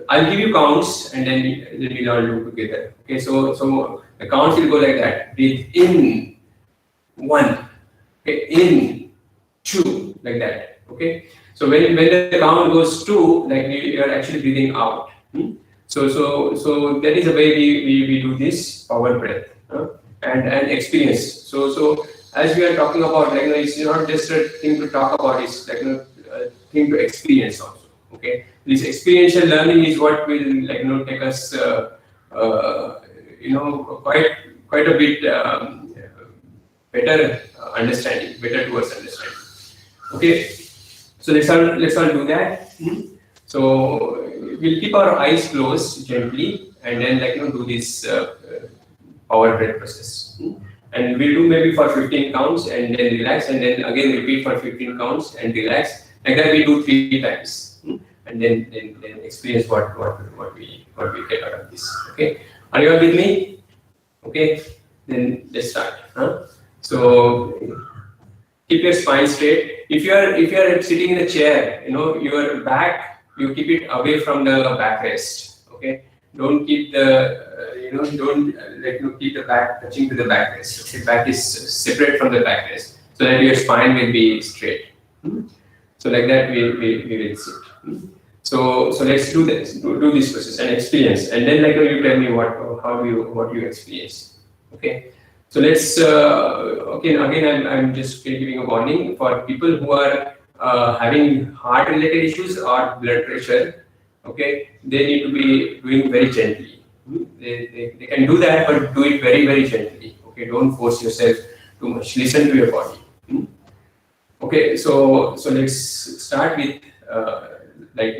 I'll give you counts and then we'll all do together. Okay, so the counts will go like that. Breathe in, 1. Okay, in, 2, like that. Okay, so when the count goes 2, you are actually breathing out. So that is the way we do this power breath and experience. So as we are talking about, it's not just a thing to talk about; it's a thing to experience also. Okay, this experiential learning is what will take us quite a bit better understanding, better towards understanding. Okay, so let's all do that. So we'll keep our eyes closed gently and then do this power breath process. And we'll do maybe for 15 counts and then relax, and then again repeat for 15 counts and relax. Like that we do 3 times. and then experience what we get out of this. Okay, are you all with me? Okay, then let's start. So keep your spine straight. If you are sitting in a chair, your back, you keep it away from the backrest. Okay, don't keep the keep the back touching to the backrest. Okay, back is separate from the backrest so that your spine will be straight. So like that we will sit. So let's do this. Do this process and experience, and then you tell me what you experience. Okay. So let's again I'm just giving a warning for people who are having heart related issues or blood pressure. Okay, they need to be doing very gently. They can do that, but do it very, very gently. Okay, don't force yourself too much. Listen to your body. Okay, so let's start with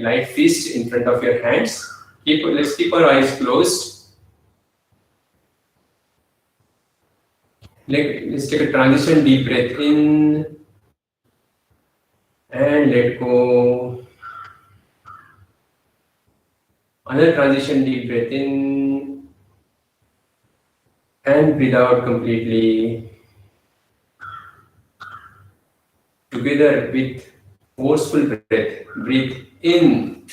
light fist in front of your hands. Let's keep our eyes closed. Let's take a transition deep breath in and let go. Another transition deep breath in and breathe out completely. Together with forceful breath, breathe in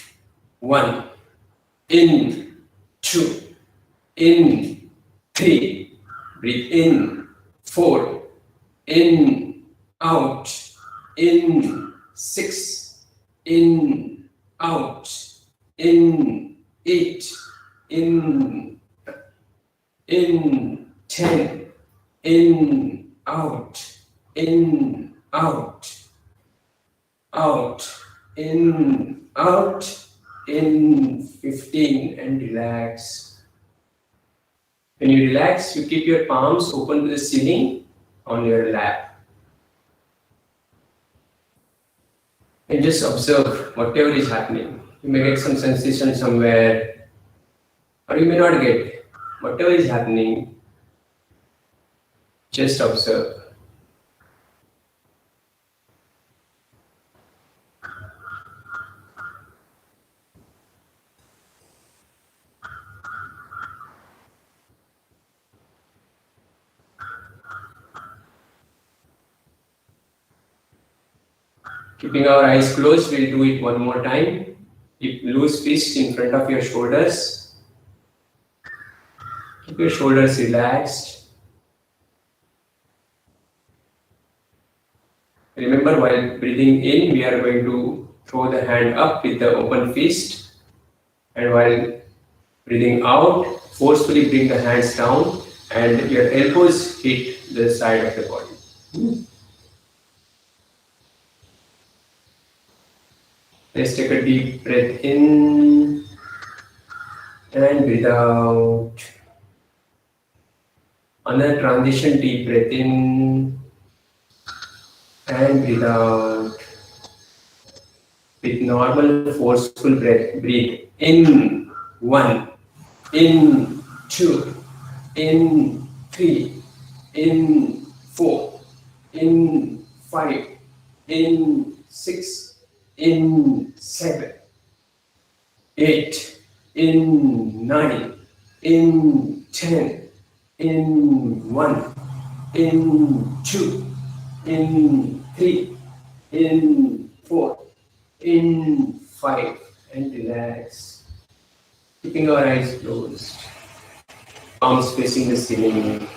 1, in 2, in 3, breathe in 4, in, out, in 6, in, out, in 8, in 10, in, out, out, in, out, in 15, and relax. When you relax, you keep your palms open to the ceiling on your lap. And just observe whatever is happening. You may get some sensation somewhere, or you may not get. Whatever is happening, just observe. Keeping our eyes closed, we'll do it one more time. Keep loose fist in front of your shoulders. Keep your shoulders relaxed. Remember, while breathing in, we are going to throw the hand up with the open fist. And while breathing out, forcefully bring the hands down and your elbows hit the side of the body. Let's take a deep breath in and breathe out. Another transition, deep breath in and breathe out. With normal forceful breath, breathe in 1, in 2, in 3, in 4, in 5, in 6, in 7, 8, in 9, in 10, in 1, in 2, in 3, in 4, in 5, and relax. Keeping our eyes closed, palms facing the ceiling.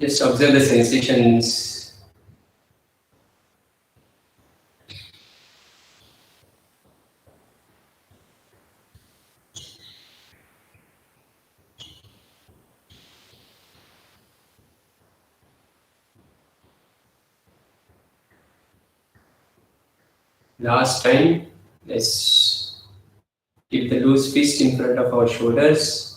Just observe the sensations. Last time, let's keep the loose fist in front of our shoulders.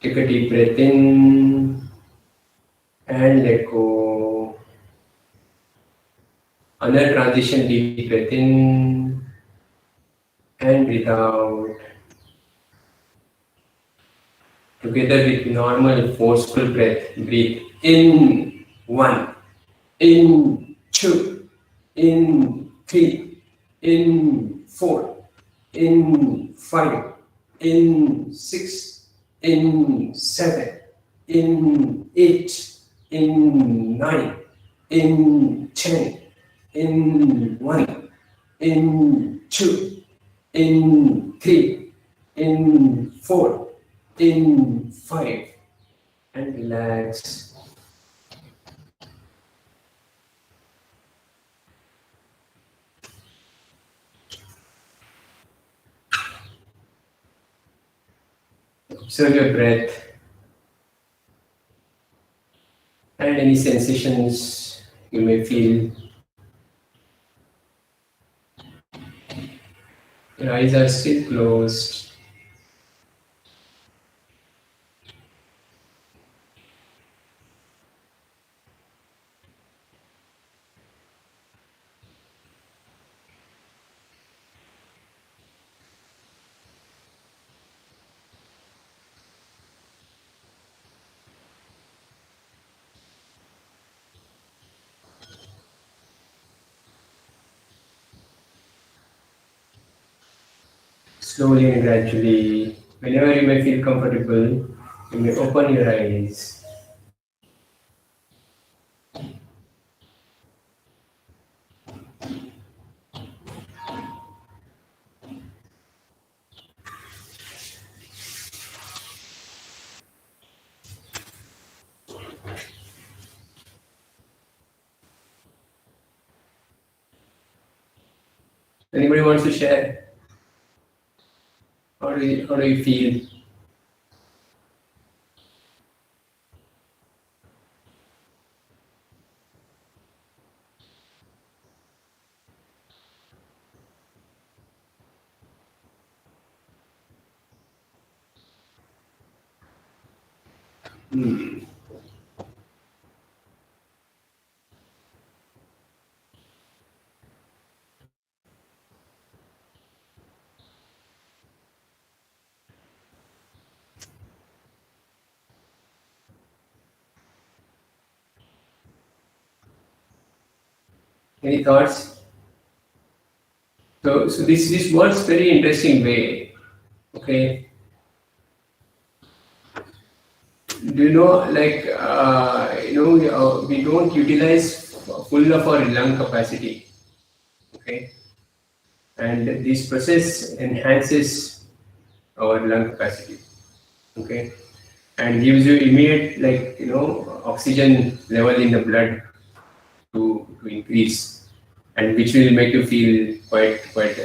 Take a deep breath in and let go. Another transition, deep breath in and breathe out. Together with normal forceful breath, breathe in 1, in 2, in 3, in 4, in 5, in 6, in 7, in 8, in 9, in 10, in 1, in 2, in 3, in 4, in 5, and relax. Observe your breath and any sensations you may feel. Your eyes are still closed. Slowly and gradually, whenever you may feel comfortable, you may open your eyes. Anybody wants to share? How do you feel? Any thoughts? So this works very interesting way. Okay. Do you know, like we don't utilize full of our lung capacity. Okay. And this process enhances our lung capacity. Okay. And gives you immediate, oxygen level in the blood to increase, and which will make you feel quite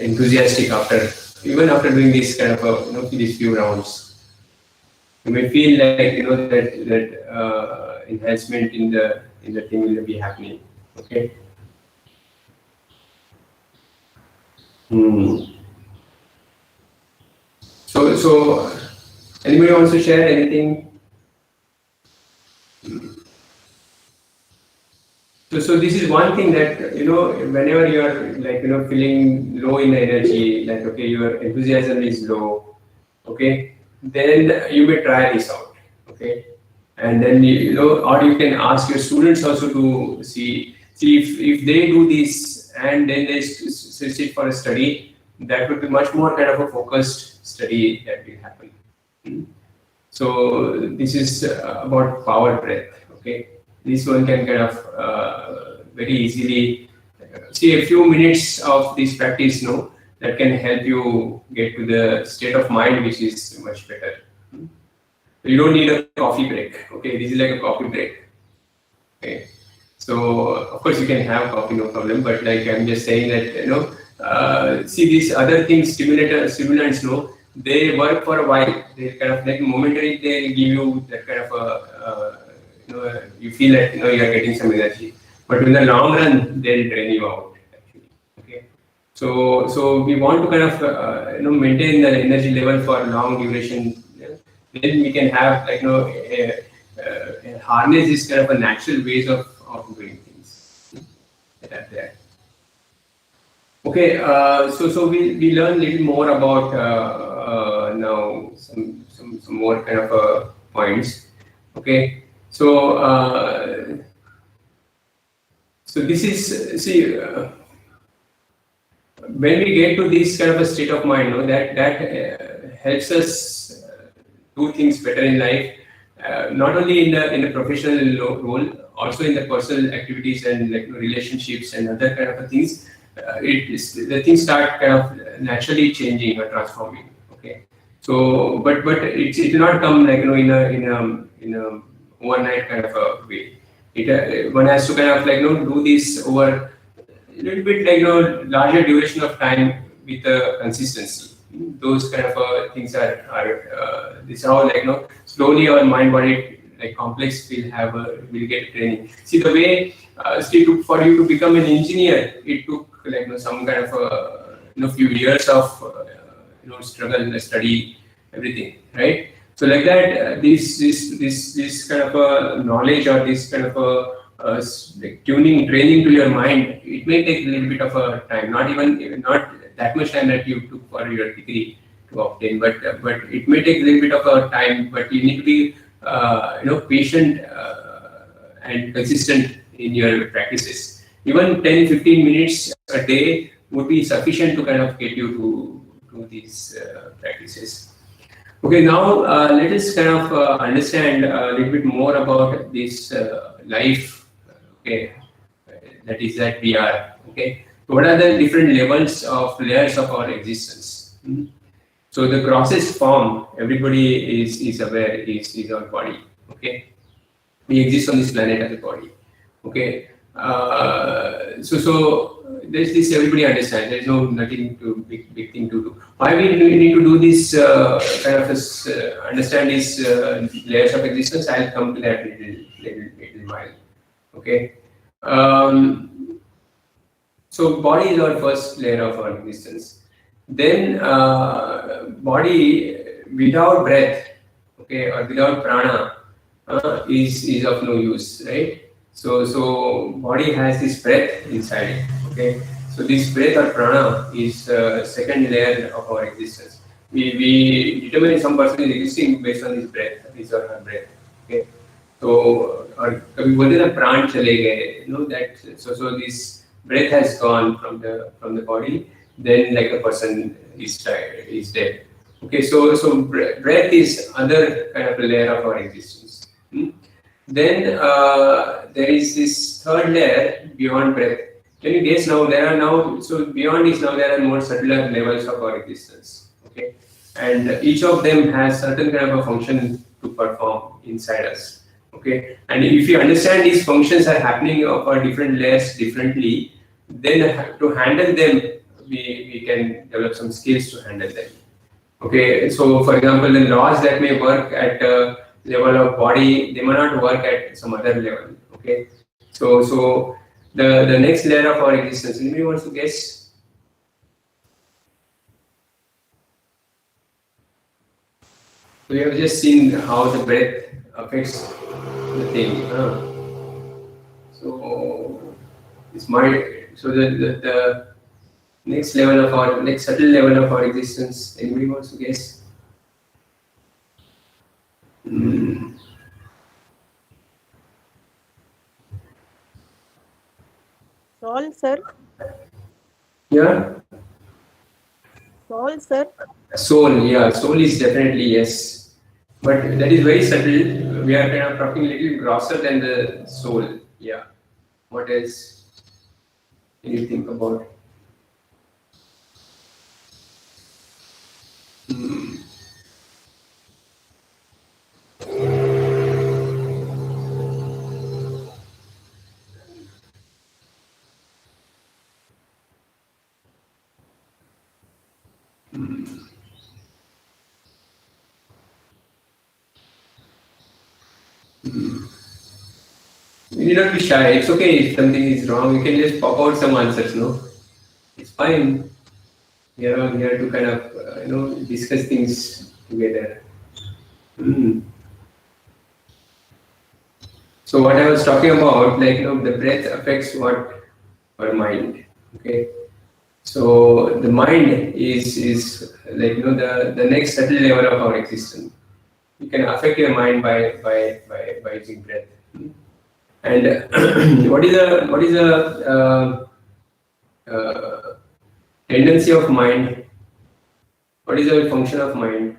enthusiastic after doing this kind of these few rounds. You may feel like that enhancement in the thing will be happening. Okay. So anybody wants to share anything? So this is one thing that whenever you are feeling low in energy, like okay, your enthusiasm is low, okay, then you may try this out, okay, and then or you can ask your students also to see if they do this and then they sit for a study, that would be much more kind of a focused study that will happen. So this is about power breath, okay. This one can kind of very easily see a few minutes of this practice, that can help you get to the state of mind which is much better. You don't need a coffee break. Okay, this is like a coffee break. Okay, so of course you can have coffee, no problem. But like I'm just saying that see these other things, stimulants, they work for a while. They kind of like momentarily they give you that kind of you feel that you are getting some energy, but in the long run they'll drain you out. Actually, okay. So we want to kind of maintain the energy level for long duration. then we can have harness this kind of a natural ways of doing things that are there. Okay, so we learn a little more about now some more kind of points. Okay, so so this is when we get to this kind of a state of mind, that helps us do things better in life, not only in the professional role, also in the personal activities and relationships and other kind of things. The things start kind of naturally changing or transforming. Okay, so but it will not come in a overnight kind of a way. One has to kind of do this over a little bit larger duration of time with consistency. Those kind of things are this is how slowly our mind body complex will get training. See the way still for you to become an engineer, it took some kind of few years of struggle, study, everything, right? So like that, this kind of knowledge or this kind of tuning, training to your mind, it may take a little bit of a time, not that much time that you took for your degree to obtain, but it may take a little bit of a time, but you need to be patient and consistent in your practices. Even 10-15 minutes a day would be sufficient to kind of get you to these practices. Okay, now let us kind of understand a little bit more about this life. Okay, that we are. Okay, so what are the different layers of our existence? So the grossest form, everybody is aware, is our body. Okay, we exist on this planet as a body. Okay, so there's this, everybody understands. There's nothing to big thing to do. Why we need to do this kind of understand these layers of existence? I'll come to that little while. Okay. So body is our first layer of our existence. Then body without breath, okay, or without prana, is of no use, right? So body has this breath inside it, okay. So this breath or prana is second layer of our existence. We determine if some person is existing based on his breath, his or her breath, okay. So or कभी बोलते ना प्राण चले गए, that so this breath has gone from the body, then like a person is dead. Okay, so breath is other kind of a layer of our existence. Then there is this third layer beyond breath. Can you guess now? So beyond this now there are more subtler levels of our existence. Okay, and each of them has certain kind of a function to perform inside us. Okay, and if you understand these functions are happening of our different layers differently, then to handle them, we can develop some skills to handle them. Okay, so for example, the laws that may work at level of body, they may not work at some other level. Okay, so the next layer of our existence. Anybody wants to guess? We have just seen how the breath affects the thing. So it's mind. So the next level of our next subtle level of our existence. Anybody wants to guess? Soul, sir. Yeah. Soul, sir. Soul, yeah, soul is definitely yes, but that is very subtle. We are kind of talking a little grosser than the soul. Yeah. What else can you think about? You need not be shy. It's okay if something is wrong. You can just pop out some answers. No, it's fine. We are all here to kind of discuss things together. Mm. So what I was talking about, like, the breath affects what? Our mind. Okay. So the mind is like, the next subtle level of our existence. You can affect your mind by using breath. And what is the tendency of mind? What is the function of mind?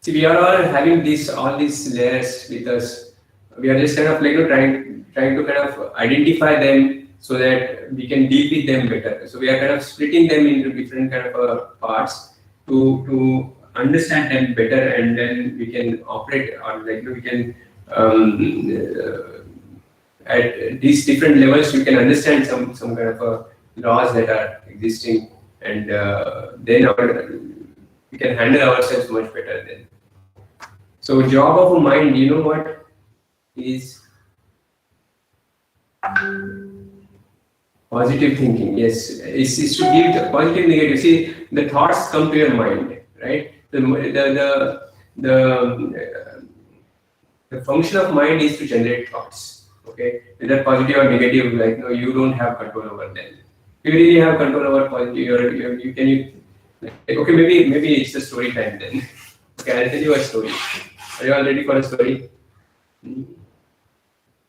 See, we are all having all these layers with us. We are just kind of like, trying to kind of identify them so that we can deal with them better. So we are kind of splitting them into different kind of parts to understand them better, and then we can operate on, like, we can at these different levels we can understand some kind of laws that are existing, and then we can handle ourselves much better then. So job of a mind, you know what is? Positive thinking. Yes, it's to give the positive, negative. See, the thoughts come to your mind, right? The function of mind is to generate thoughts. Okay, whether positive or negative, like, you don't have control over them. You really have control over positive. Okay, maybe it's a story time then. Okay, I'll tell you a story. Are you all ready for a story?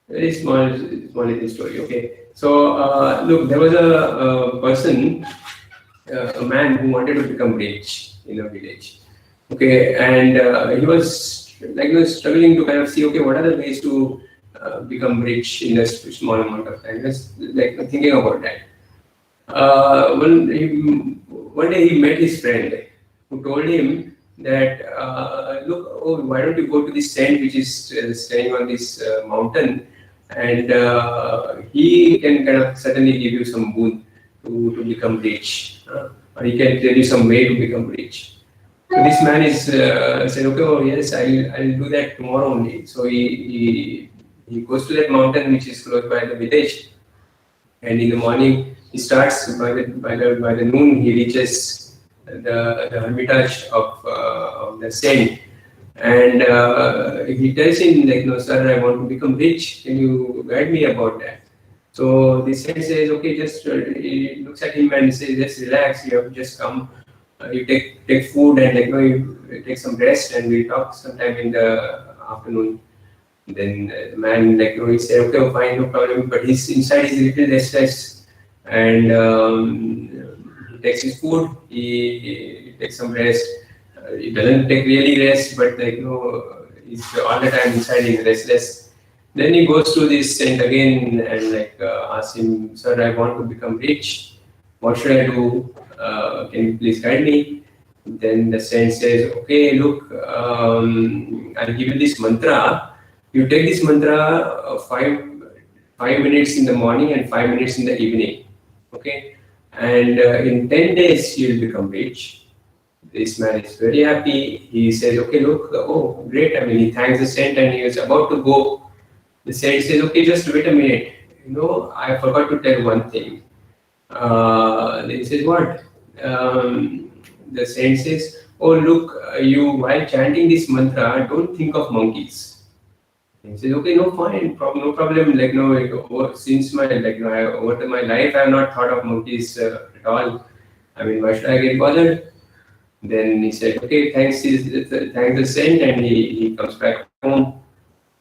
Very small little story. Okay, so look, there was a person, a man who wanted to become rich in a village. Okay, and he was like, struggling to kind of see, okay, what are the ways to become rich in a small amount of time. Just like thinking about that. One day he met his friend who told him that, look, oh, why don't you go to this saint which is staying on this mountain, and he can kind of certainly give you some boon to become rich, or he can tell you some way to become rich. So this man is said, okay, oh yes, I'll do that tomorrow only. So he goes to that mountain which is close by the village, and in the morning he starts. By the noon he reaches the hermitage of the saint, and he tells him, like, no sir, I want to become rich. Can you guide me about that? So the saint says, okay, just he looks at him and says, just relax. You have to just come. You take food, and, like, you take some rest, and we talk sometime in the afternoon. Then the man, like, he said, okay, oh, fine, no problem. But he's inside, he's a little restless, and he takes his food. He takes some rest. He doesn't take really rest, but, like, he's all the time inside. He's restless. Then he goes to this saint again and, like, asks him, sir, I want to become rich. What should I do? Can you please guide me? Then the saint says, okay, look, I'll give you this mantra. You take this mantra 5 minutes in the morning and 5 minutes in the evening. Okay, and in 10 days you'll become rich. This man is very happy. He says, okay, look, oh, great. I mean, he thanks the saint and he was about to go. The saint says, okay, just wait a minute. I forgot to tell one thing. Then he says, what? The saint says, oh, look, you, while chanting this mantra, don't think of monkeys. He says, okay, no, fine, no problem. Like, since my over my life, I have not thought of monkeys at all. I mean, why should I get bothered? Then he said, okay, thanks the saint, and he comes back home.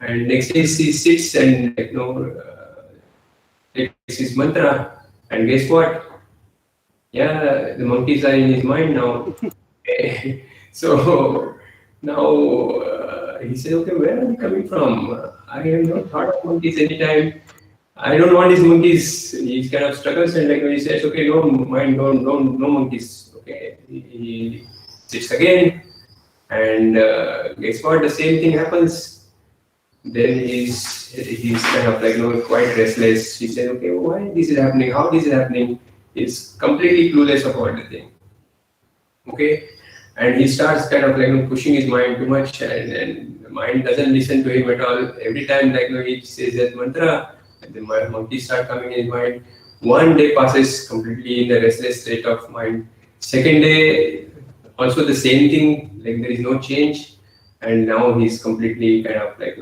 And next day he sits and, takes his mantra, and guess what? Yeah, the monkeys are in his mind now. So now he said, okay, where are you coming from? I have not thought of monkeys anytime. I don't want these monkeys. He kind of struggles, and, like, he says, okay, no monkeys. Okay, he sits again, and guess what? The same thing happens. Then he's kind of, like, quite restless. He said, okay, why this is happening? How this is happening? He's completely clueless about the thing. Okay, and he starts kind of, like, pushing his mind too much, and the mind doesn't listen to him at all. Every time, like, he says that mantra, and the monkeys start coming in his mind. One day passes completely in the restless state of mind. Second day, Also the same thing, like there is no change, and now he's completely kind of like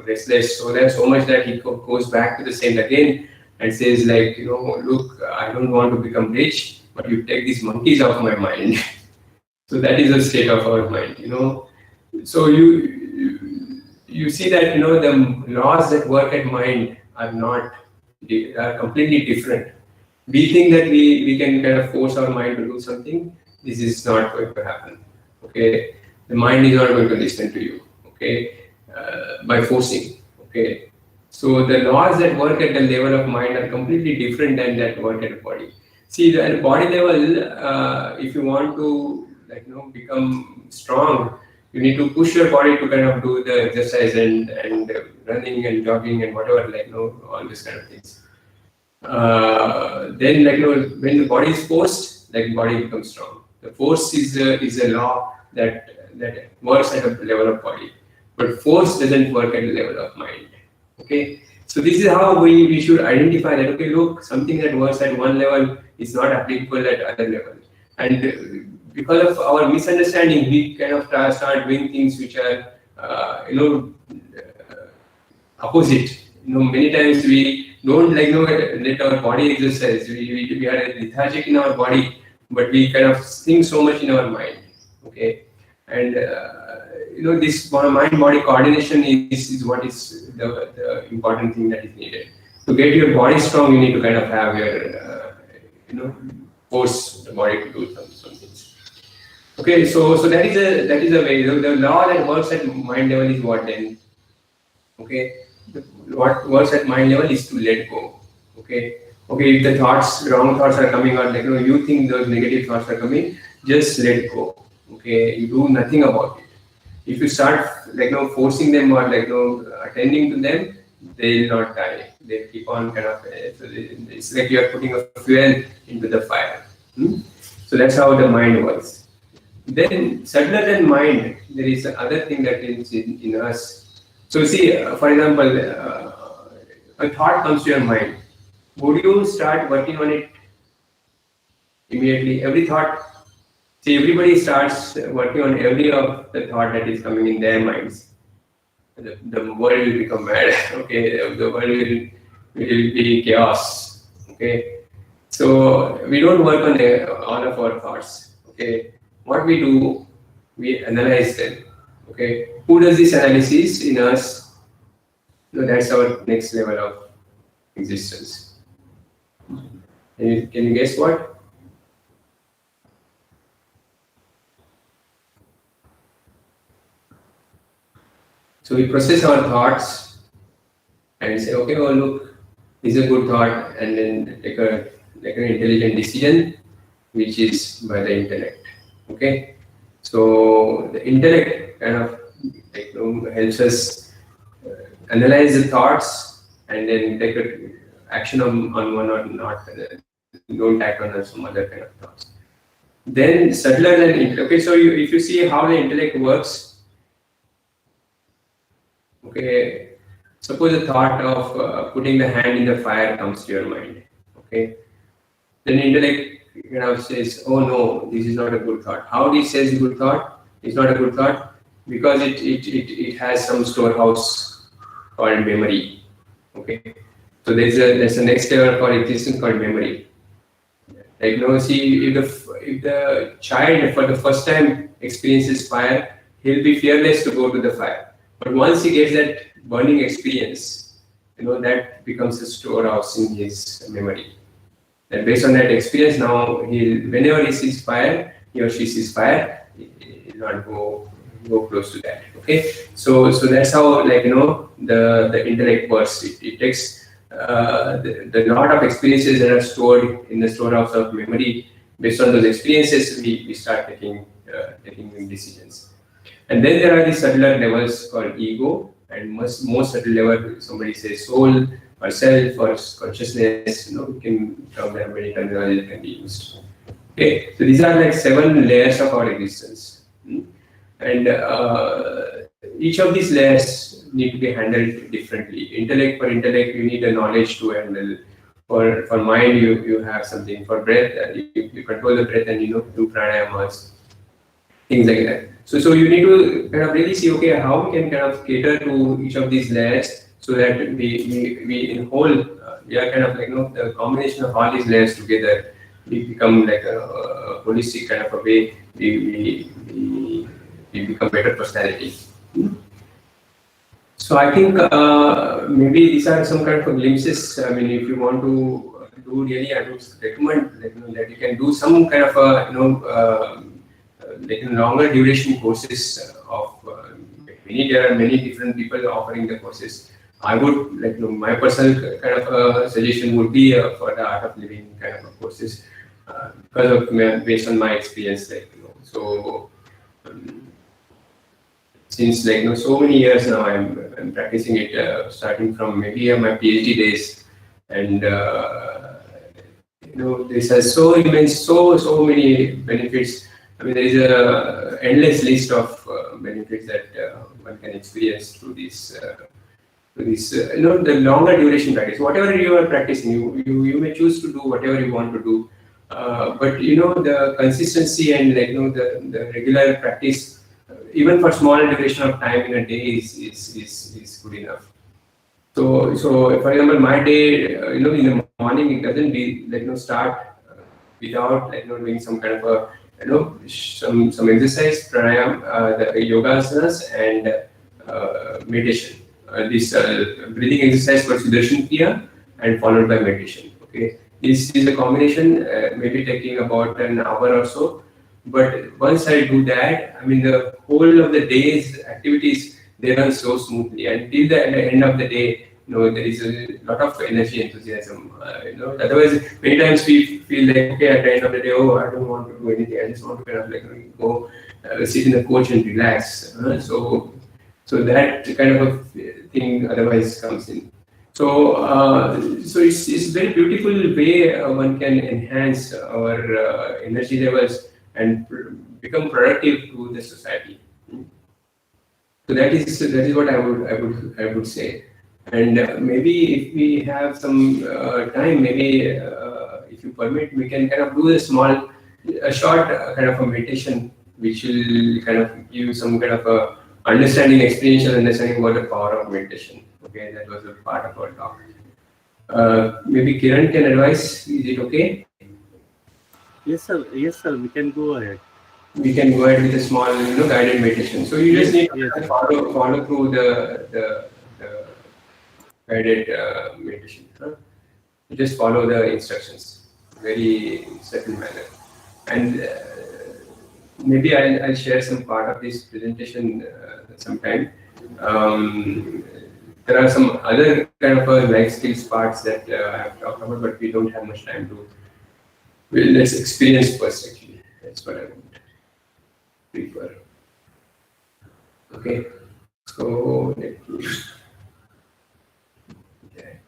restless. So there's so much that he goes back to the same again and says like, look, I don't want to become rich, but you take these monkeys off my mind. So that is the state of our mind, So you see that the laws that work at mind are completely different. We think that we can kind of force our mind to do something. This is not going to happen. Okay, the mind is not going to listen to you. Okay, by forcing. Okay, so the laws that work at the level of mind are completely different than that work at the body. See, at body level, if you want to become strong, you need to push your body to kind of do the exercise and running and jogging and whatever, all these kind of things. Then when the body is forced, body becomes strong. The force is a law that works at a level of body, but force doesn't work at the level of mind. Okay, so this is how we should identify that. Okay, look, something that works at one level is not applicable at other level, and because of our misunderstanding, we kind of start doing things which are opposite. Many times we don't let our body exercise. We are lethargic in our body, but we kind of think so much in our mind. Okay, and this mind-body coordination is what is the important thing that is needed. To get your body strong, you need to kind of have your force the body to do some things. Okay, so that is a way. The law that works at mind level is what then? Okay, what works at mind level is to let go. Okay, if the wrong thoughts are coming out, you think those negative thoughts are coming, just let go. Okay, you do nothing about it. If you start forcing them or attending to them, they will not die. They keep on kind of. It's like you are putting a fuel into the fire. So that's how the mind works. Then, subtler than mind, there is another thing that is in us. So, see, for example, a thought comes to your mind. Would you start working on it immediately? Every thought, see, everybody starts working on every of the thought that is coming in their minds. The world will become mad. Okay, the world will be chaos. Okay, so we don't work on all of our thoughts. Okay. What we do, we analyze them. Okay, who does this analysis in us? That's our next level of existence. Can you guess what? So we process our thoughts and say, okay, oh look, this is a good thought, and then take an intelligent decision, which is by the intellect. Okay, so the intellect kind of helps us analyze the thoughts and then take action on one or not. Don't act on some other kind of thoughts. Then subtler than intellect. Okay, so if you see how the intellect works, okay, suppose the thought of putting the hand in the fire comes to your mind. Okay, then intellect says, oh no, this is not a good thought. How it says good thought? It's not a good thought because it has some storehouse called memory. Okay, so there's a next level called existence called memory. See, if the child for the first time experiences fire, he'll be fearless to go to the fire. But once he gets that burning experience, that becomes a storehouse in his memory. And based on that experience, now whenever he sees fire, he or she sees fire, he will not go close to that. Okay, so that's how the intellect works. It takes the lot of experiences that are stored in the storehouse of memory. Based on those experiences, we start taking decisions. And then there are the subtler levels called ego, and most subtle level, somebody says soul, or self, or consciousness, we can term them many terminology that can be used. Okay, so these are 7 layers of our existence. And each of these layers need to be handled differently. Intellect, for intellect, you need a knowledge to handle. For mind, you have something. For breath, you control the breath and do pranayamas. things like that. So you need to kind of really see, okay, how we can kind of cater to each of these layers so that we in whole, we are kind of like, the combination of all these layers together, we become like a holistic kind of a way, we become better personality. So I think maybe these are some kind of glimpses. I mean, if you want to do really, I would recommend that you can do some kind of like longer duration courses of there are many different people offering the courses. I would like my personal kind of suggestion would be for the art of living kind of courses because of based on my experience, so. Since so many years now, I'm practicing it, starting from maybe my PhD days, and this has so immense, so many benefits. I mean, there is a endless list of benefits that one can experience through this. The longer duration practice, whatever you are practicing, you may choose to do whatever you want to do, but the consistency and the regular practice, even for small duration of time in a day is good enough. So for example, my day, in the morning, it doesn't be start without doing some kind of a some exercise, pranayam, the yoga asanas, and meditation. This breathing exercise for Sudarshan Kriya and followed by meditation. Okay, this is a combination, maybe taking about an hour or so. But once I do that, I mean, the whole of the day's activities, they run so smoothly. Until the end of the day, there is a lot of energy, enthusiasm. Otherwise, many times we feel like, okay, at the end of the day, oh, I don't want to do anything. I just want to kind of go sit in the coach and relax. So that kind of a thing otherwise comes in. So it's a very beautiful way one can enhance our energy levels and become productive to the society. So that is what I would say. And maybe if we have some time, maybe if you permit, we can kind of do a short kind of a meditation, which will kind of give some kind of a experiential understanding about the power of meditation. Okay, that was a part of our talk. Maybe Kiran can advise. Is it okay? Yes, sir. Yes, sir. We can go ahead. We can go ahead with a small, guided meditation. So you just need to Yes. follow through the guided meditation. Huh? You just follow the instructions, very certain manner, and maybe I'll share some part of this presentation sometime. There are some other kind of life skills parts that I have talked about, but we don't have much time to. Well, let's experience first. Actually, that's what I would prefer. Okay, so let me. Okay.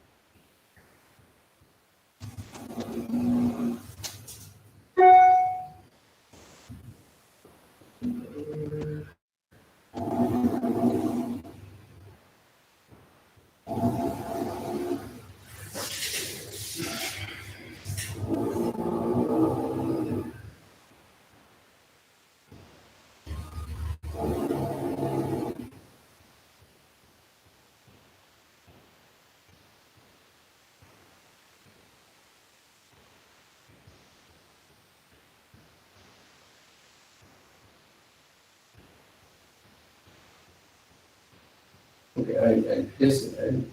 Okay, I'll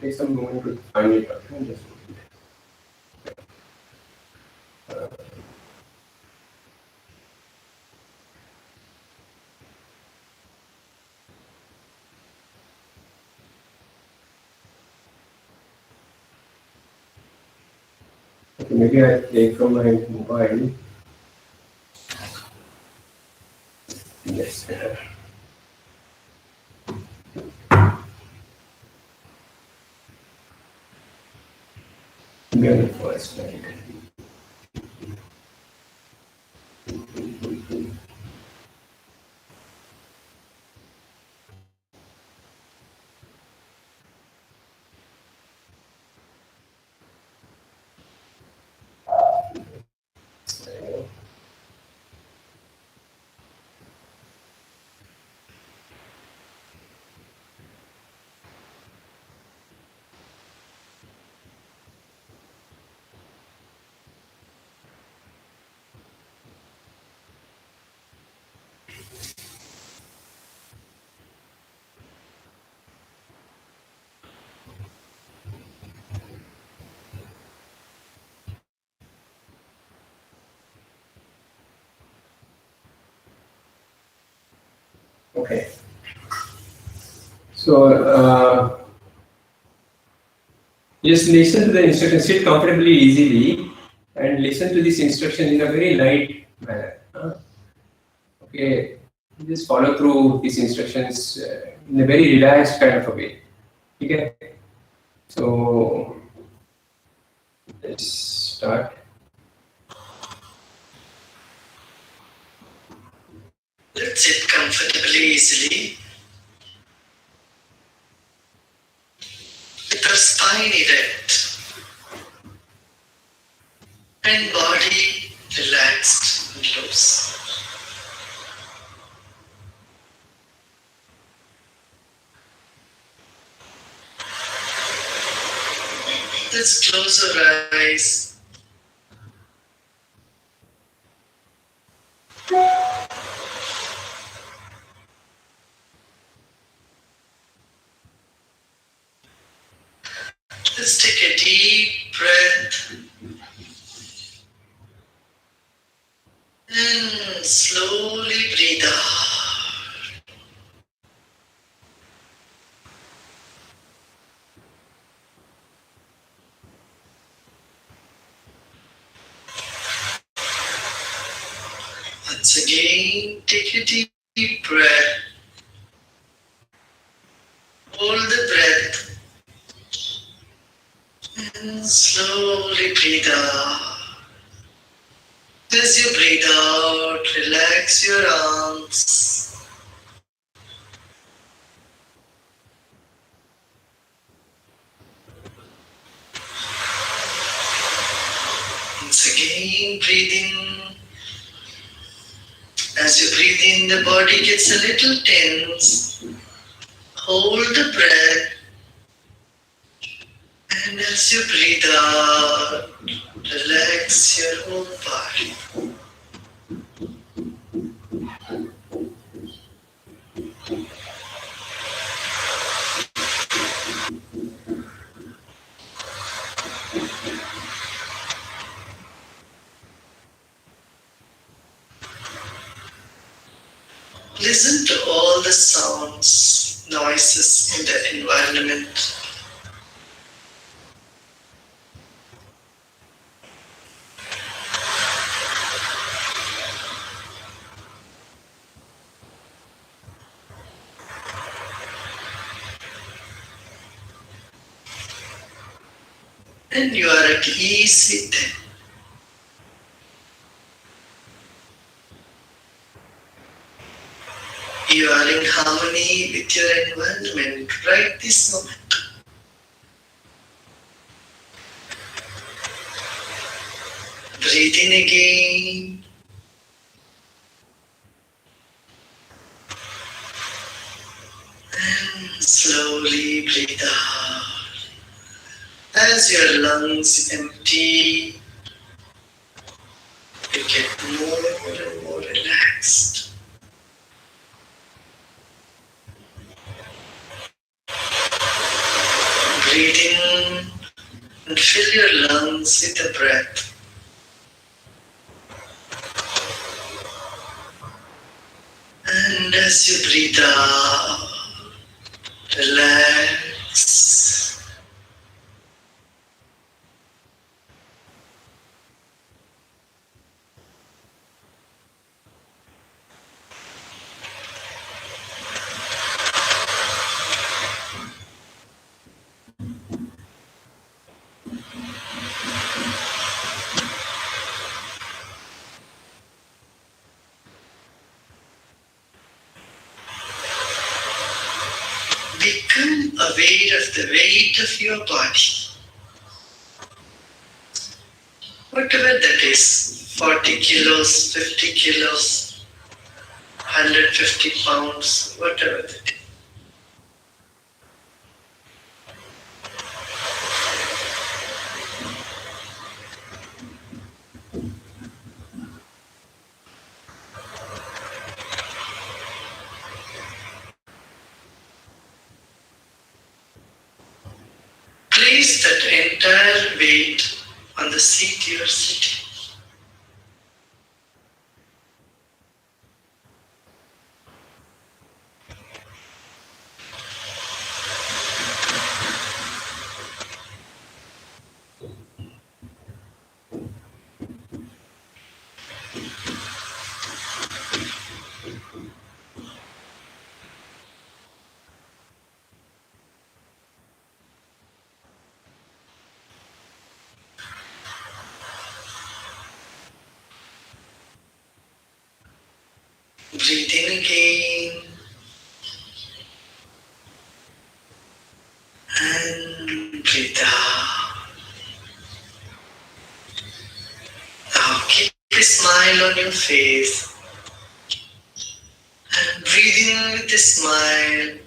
take some moment to find it out. Just okay, maybe I take from my mobile. Yes. Maybe on the first slide. Okay. So just listen to the instruction, sit comfortably, easily, and listen to this instruction in a very light manner. Okay, just follow through these instructions in a very relaxed kind of a way. Okay, so let's start. Let's sit comfortably, easily, with our spine erect and body relaxed and loose. Let's close our eyes. Let's take a deep breath and slowly breathe out. Once again, take a deep breath. Hold the breath and slowly breathe out. As you breathe out, relax your arms. Once again, breathe in. As you breathe in, the body gets a little tense. Hold the breath. And as you breathe out, relax your whole body. Listen to all the sounds, noises in the environment. And you are at ease with them. You are in harmony with your environment right this moment. Breathe in again. And slowly breathe out. As your lungs empty, you get more and more relaxed. Breathe in and fill your lungs with the breath. And as you breathe out, relax. Become aware of the weight of your body. Whatever that is, 40 kilos, 50 kilos, 150 pounds, whatever that is. Place that entire weight on the seat you are sitting. Breathe in again. And breathe out. Now keep a smile on your face. And breathe in with a smile.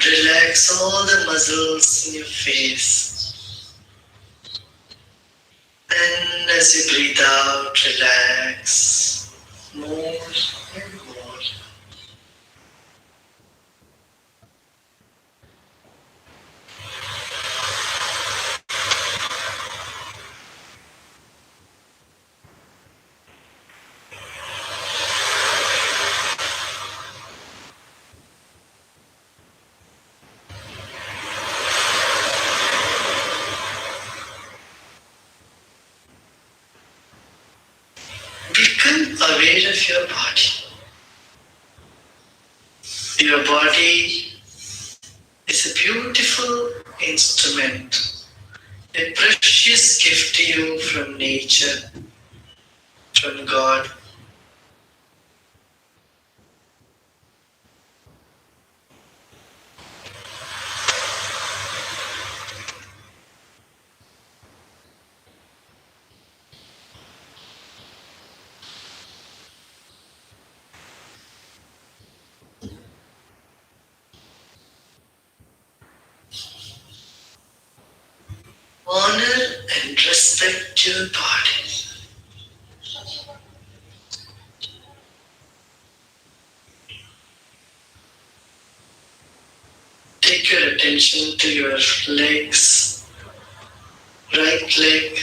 Relax all the muscles in your face. And as you breathe out, relax more and more. Become aware of your body. Your body is a beautiful instrument, a precious gift to you from nature, from God. Honor and respect your body. Take your attention to your legs, right leg.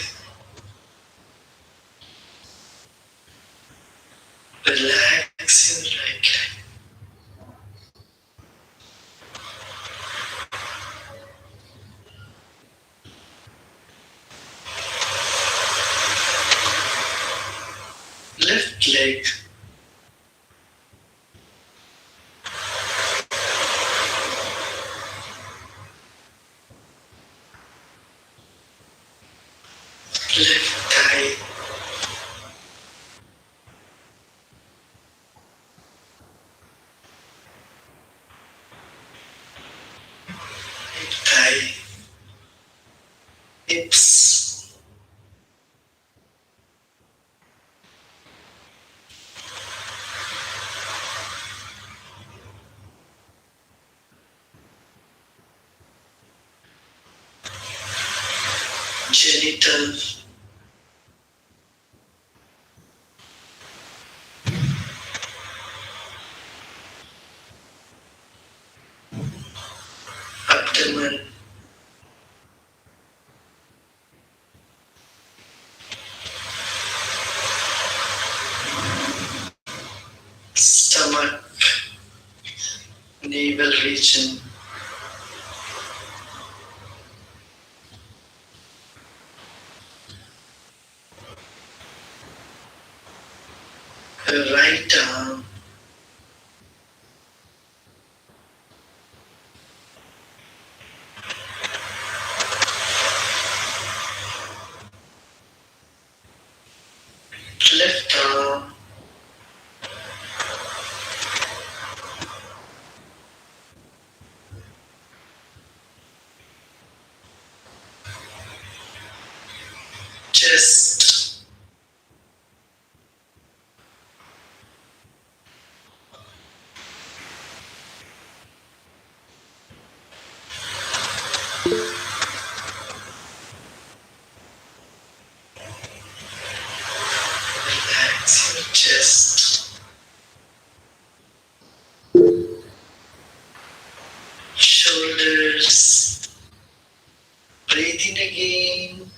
Relax your right leg. Left leg. Left thigh. Right thigh. Hips. Genital. Abdomen. Stomach. Navel region. Right arm. Left arm. Chest. Relax your chest. Shoulders. Breathe in again.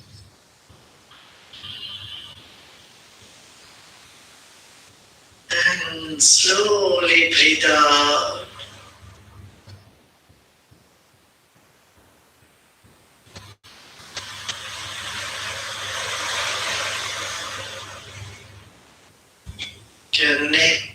And slowly breathe out. Your neck.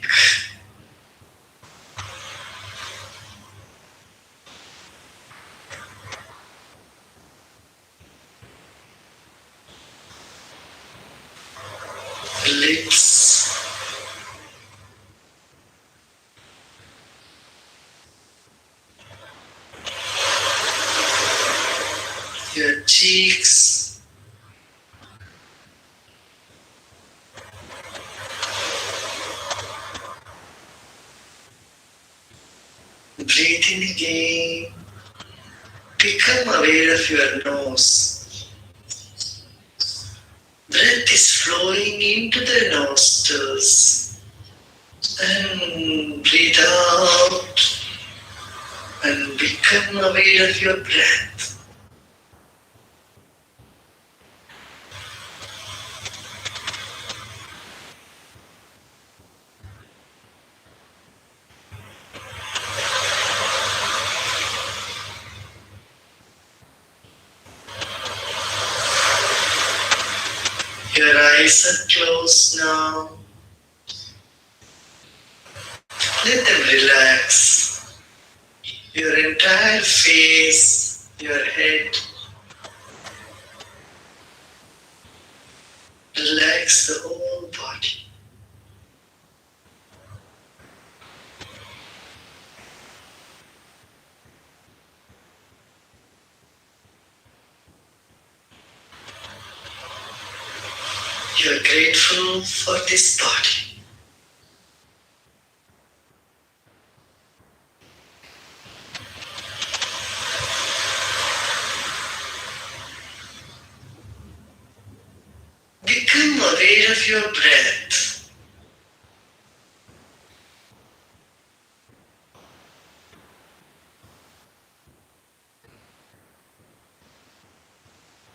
lips, your cheeks, breathe in again. Become aware of your nose. Breath is flowing into the nostrils. And breathe out. And become aware of your breath. Your eyes are closed now. Let them relax. Your entire face, your head. Relax the whole body. You're grateful for this body. Become aware of your breath.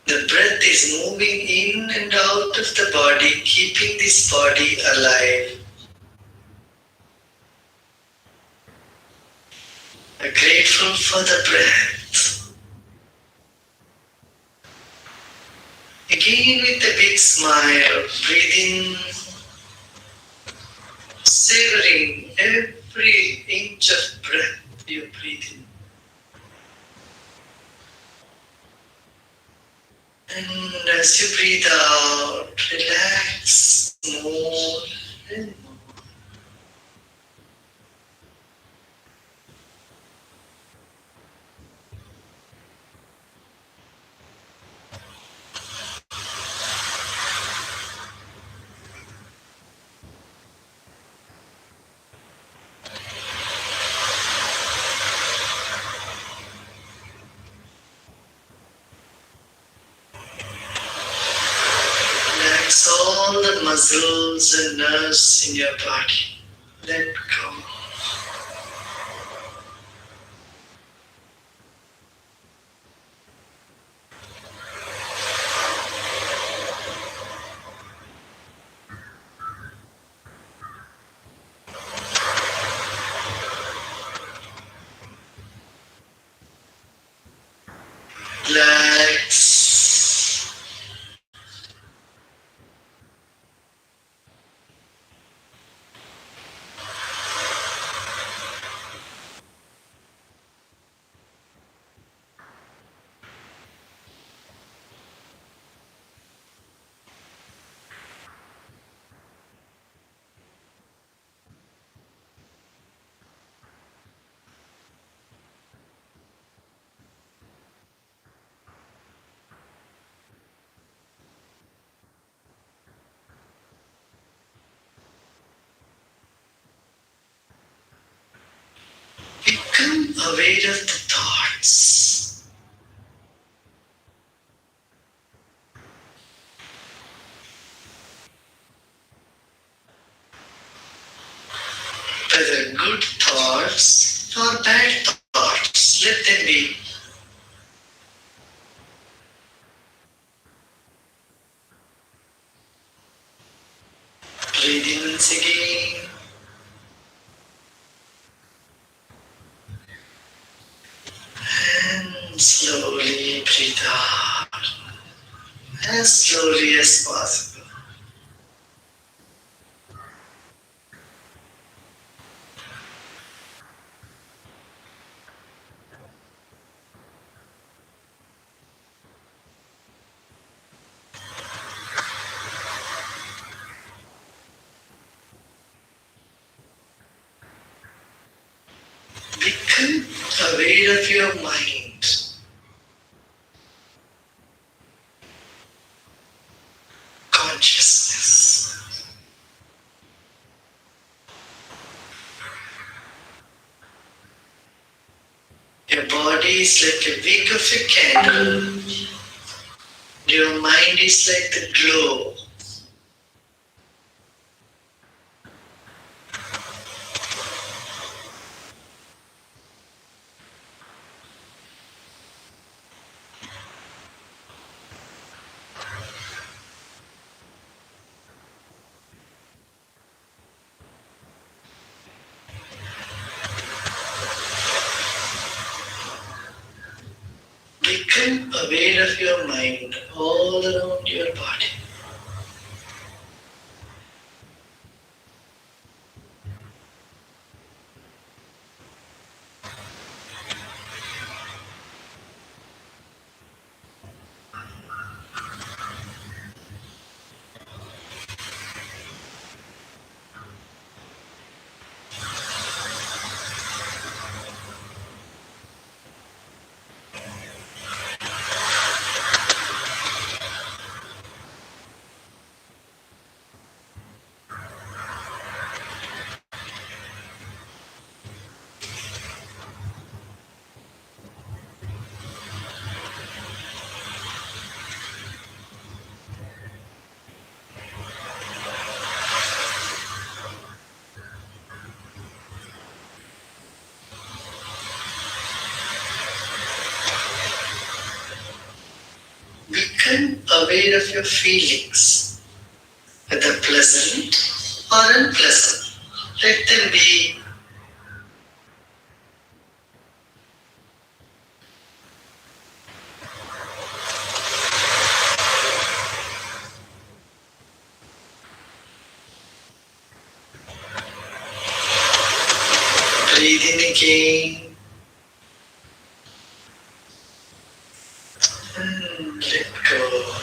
The breath is moving in and out of the body, keeping this body alive. You're grateful for the breath. Again with a big smile, breathe in, savoring every inch of breath you breathe in. And as you breathe out, relax more and more. Relax all the muscles and nerves in your body. Let go. Relax. Become aware of the thoughts. Whether good thoughts or bad thoughts, let them be. Breathe in once again. And slowly breathe out. As slowly as possible. aware of your mind. Consciousness. Your body is like a wick of a candle. Your mind is like the glow. Become aware of your mind all around your body. Become aware of your feelings, whether pleasant or unpleasant. Let them be. Breathe in again. And let go.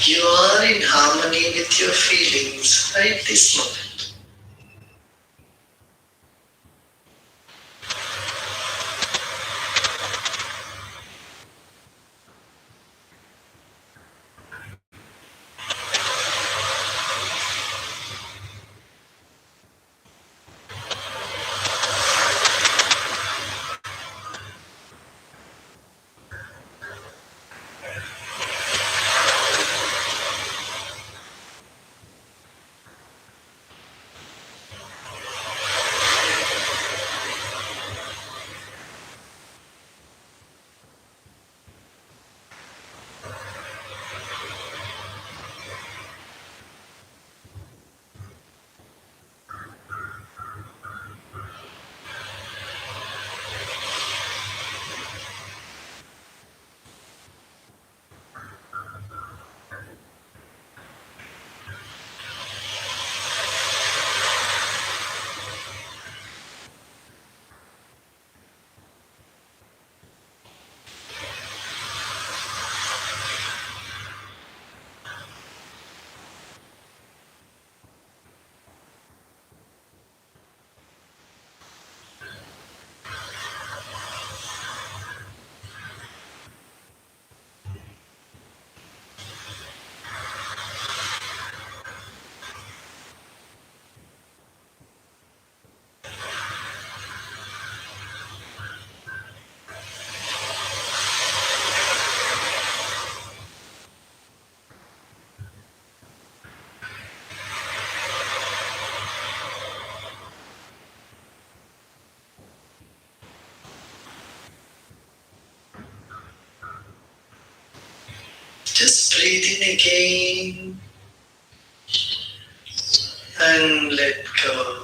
You are in harmony with your feelings right this moment. Just breathe in again and let go.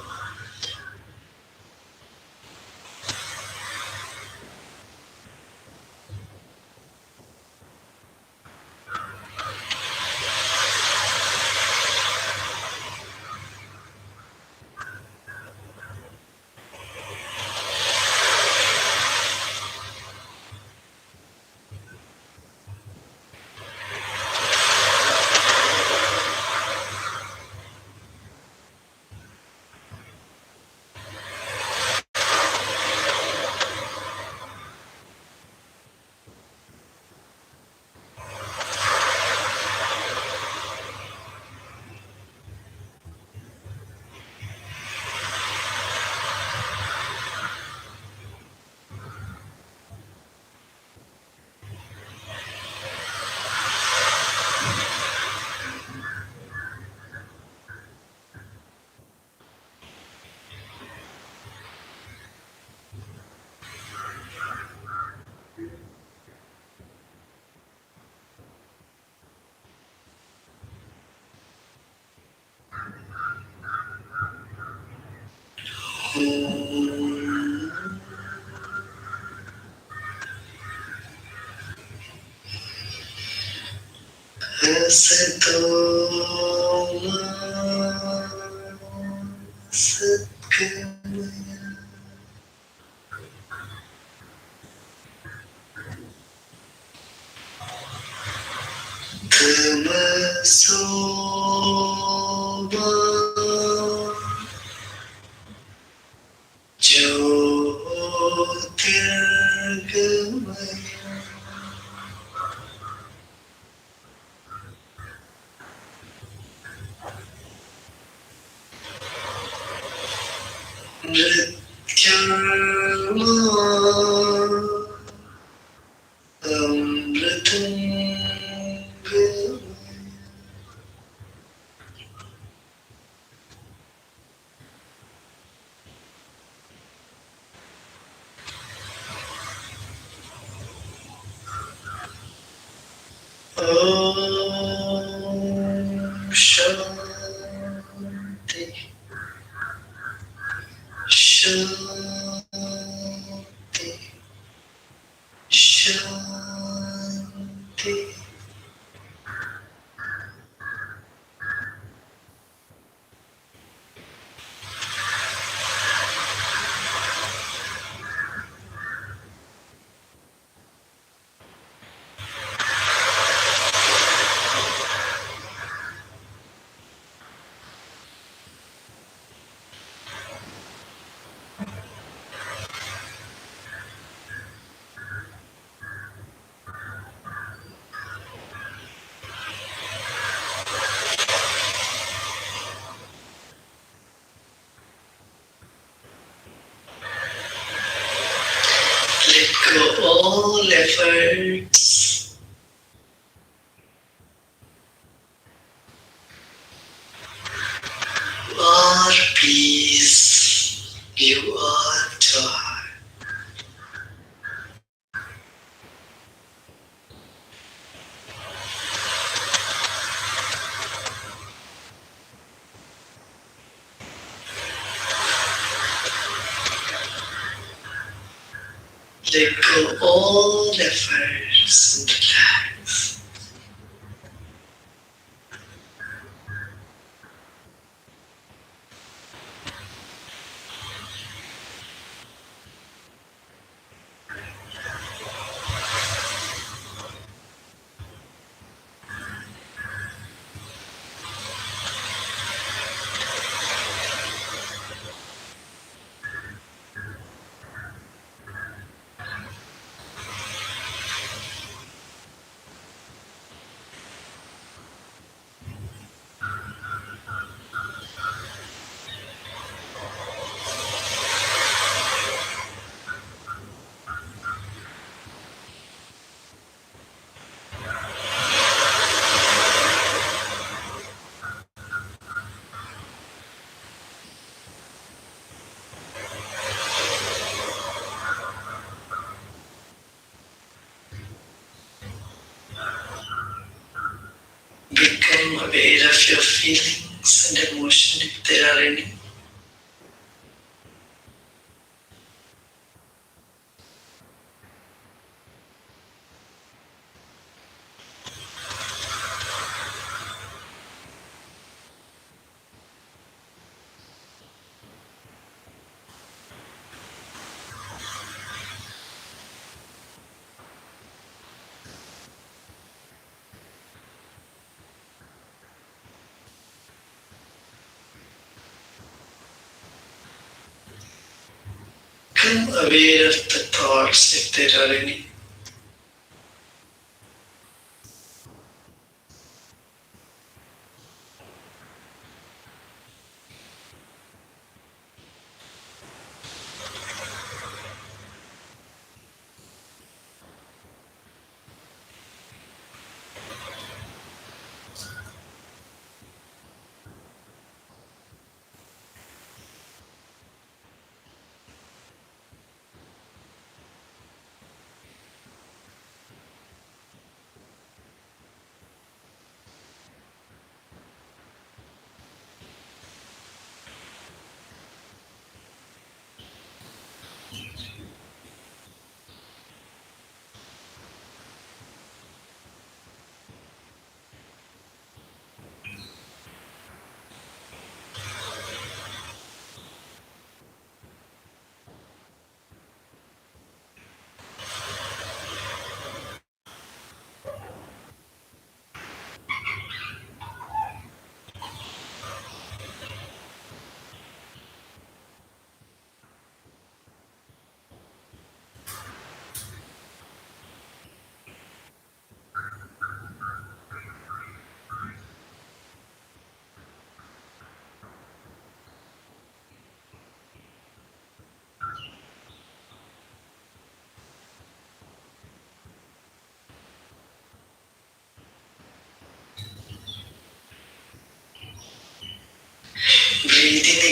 असतो मा सद्गमय तमसो मा ज्योतिर्गमय मृत्युर्मा अमृतं गमय ॐ शान्ति शान्ति शान्ति Let go all efforts. You are peace. You are joy. Let go all efforts and relax. Become aware of your feelings and emotions if there are any. Become aware of the thoughts if there are any.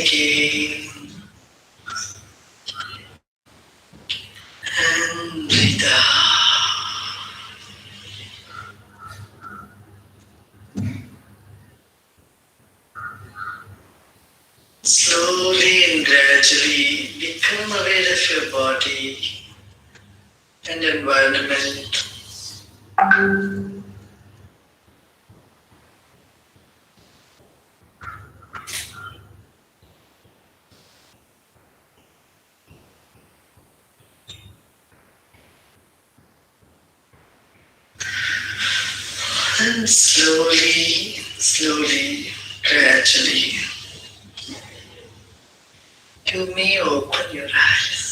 again. And breathe out. Slowly and gradually become aware of your body and environment. And slowly, gradually, you may open your eyes.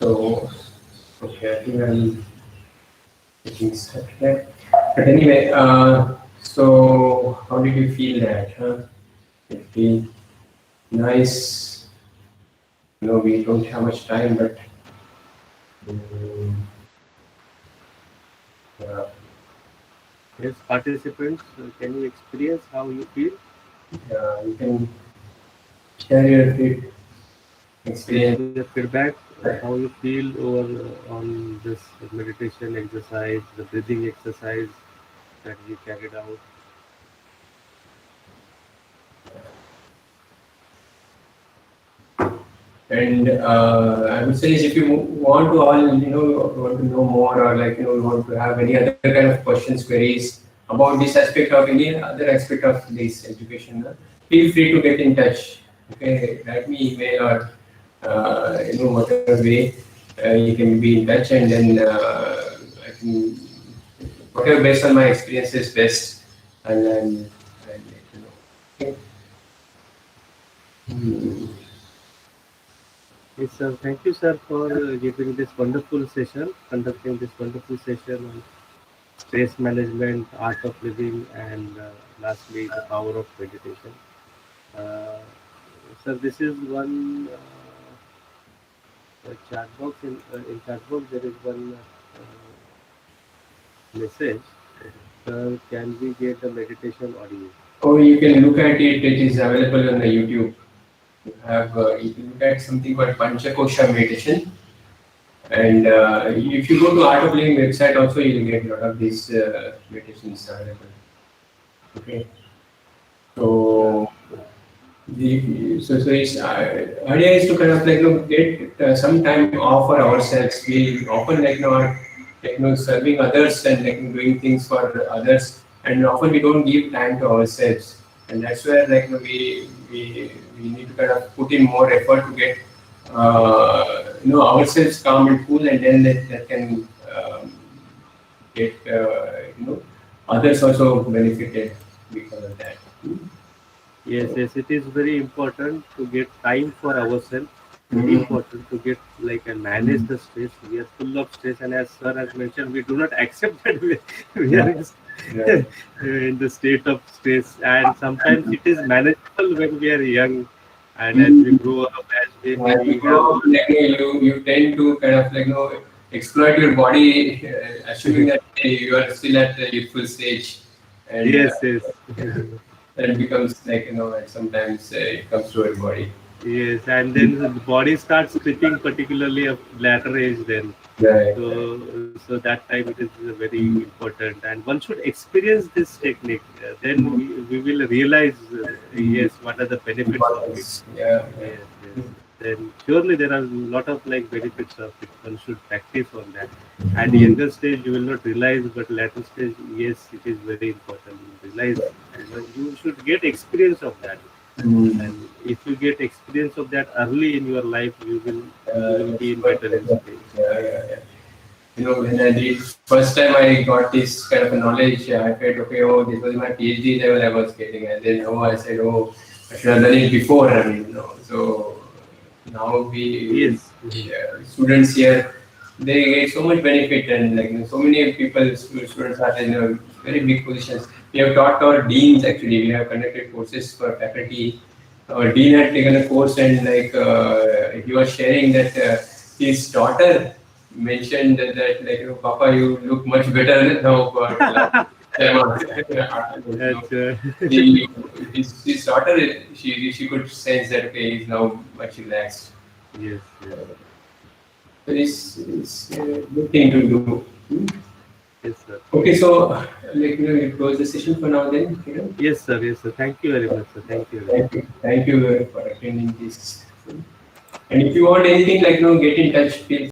So, okay, I think I'm getting stuck here. But anyway, so how did you feel that? Huh? It feel nice. No, we don't have much time, but uh, Yes, participants, can you experience how you feel? you can share your experience. The feedback, how you feel over on this meditation exercise, the breathing exercise that you carried out. And I would say is if you want to want to know more, or want to have any other kind of questions, queries about this aspect of any other aspect of this education, feel free to get in touch. Okay, write me email or whatever way you can be in touch, and then I can whatever based on my experience is best, and then I'll let you know. Okay. Yes, sir. Thank you, sir, for giving this wonderful session, conducting this wonderful session on stress management, art of living, and lastly, the power of meditation. Uh, Sir, this is one chat box. In chat box, there is one message. Sir, can we get the meditation audio? Or you can look at it. It is available on the YouTube. You can look at something called Panchakosha meditation, and if you go to Art of Living website, also you will get a lot of these meditations available. Okay, so so it's idea is to kind of get some time off for ourselves. We often are serving others and doing things for others, and often we don't give time to ourselves, and that's where we need to kind of put in more effort to get ourselves calm and cool, and then that can get others also benefited because of that. Yes, yes, it is very important to get time for ourselves. Very important to get and manage the stress. We are full of stress, and as sir has mentioned, we do not accept that we are in the state of stress, and sometimes it is manageable when we are young, and as we grow up, as we When you maybe grow up, you tend to kind of exploit your body, assuming that you are still at the youthful stage, and yes, yes. then it becomes and sometimes it comes to your body. Yes, and then the body starts creeping, particularly at latter age. Then, Right. so that time it is very important, and one should experience this technique. Then we will realize, yes, what are the benefits of it. Yeah. Yes, yes. then surely there are a lot of like benefits of it. One should practice on that. At the younger stage, you will not realize, but later stage, yes, it is very important. You realize, and you should get experience of that. And if you get experience of that early in your life, you will be in better stage. Yeah. You know, when I did first time I got this kind of a knowledge, I felt okay, oh, this was my PhD level I was getting, and then I said, oh, I should have done it before. I mean, so now Yes. students here, they get so much benefit, and so many people, students are in very big positions. We have taught our deans actually. We have conducted courses for faculty. Our dean had taken a course, and he was sharing that his daughter mentioned that Papa, you look much better now. But his daughter, she could sense that okay, he's now much relaxed. Yes. So it's a good thing to do. Yes, sir. Okay, so we close the session for now then. Yes, sir. Thank you very much, sir. Thank you. Thank you for attending this. And if you want anything get in touch, feel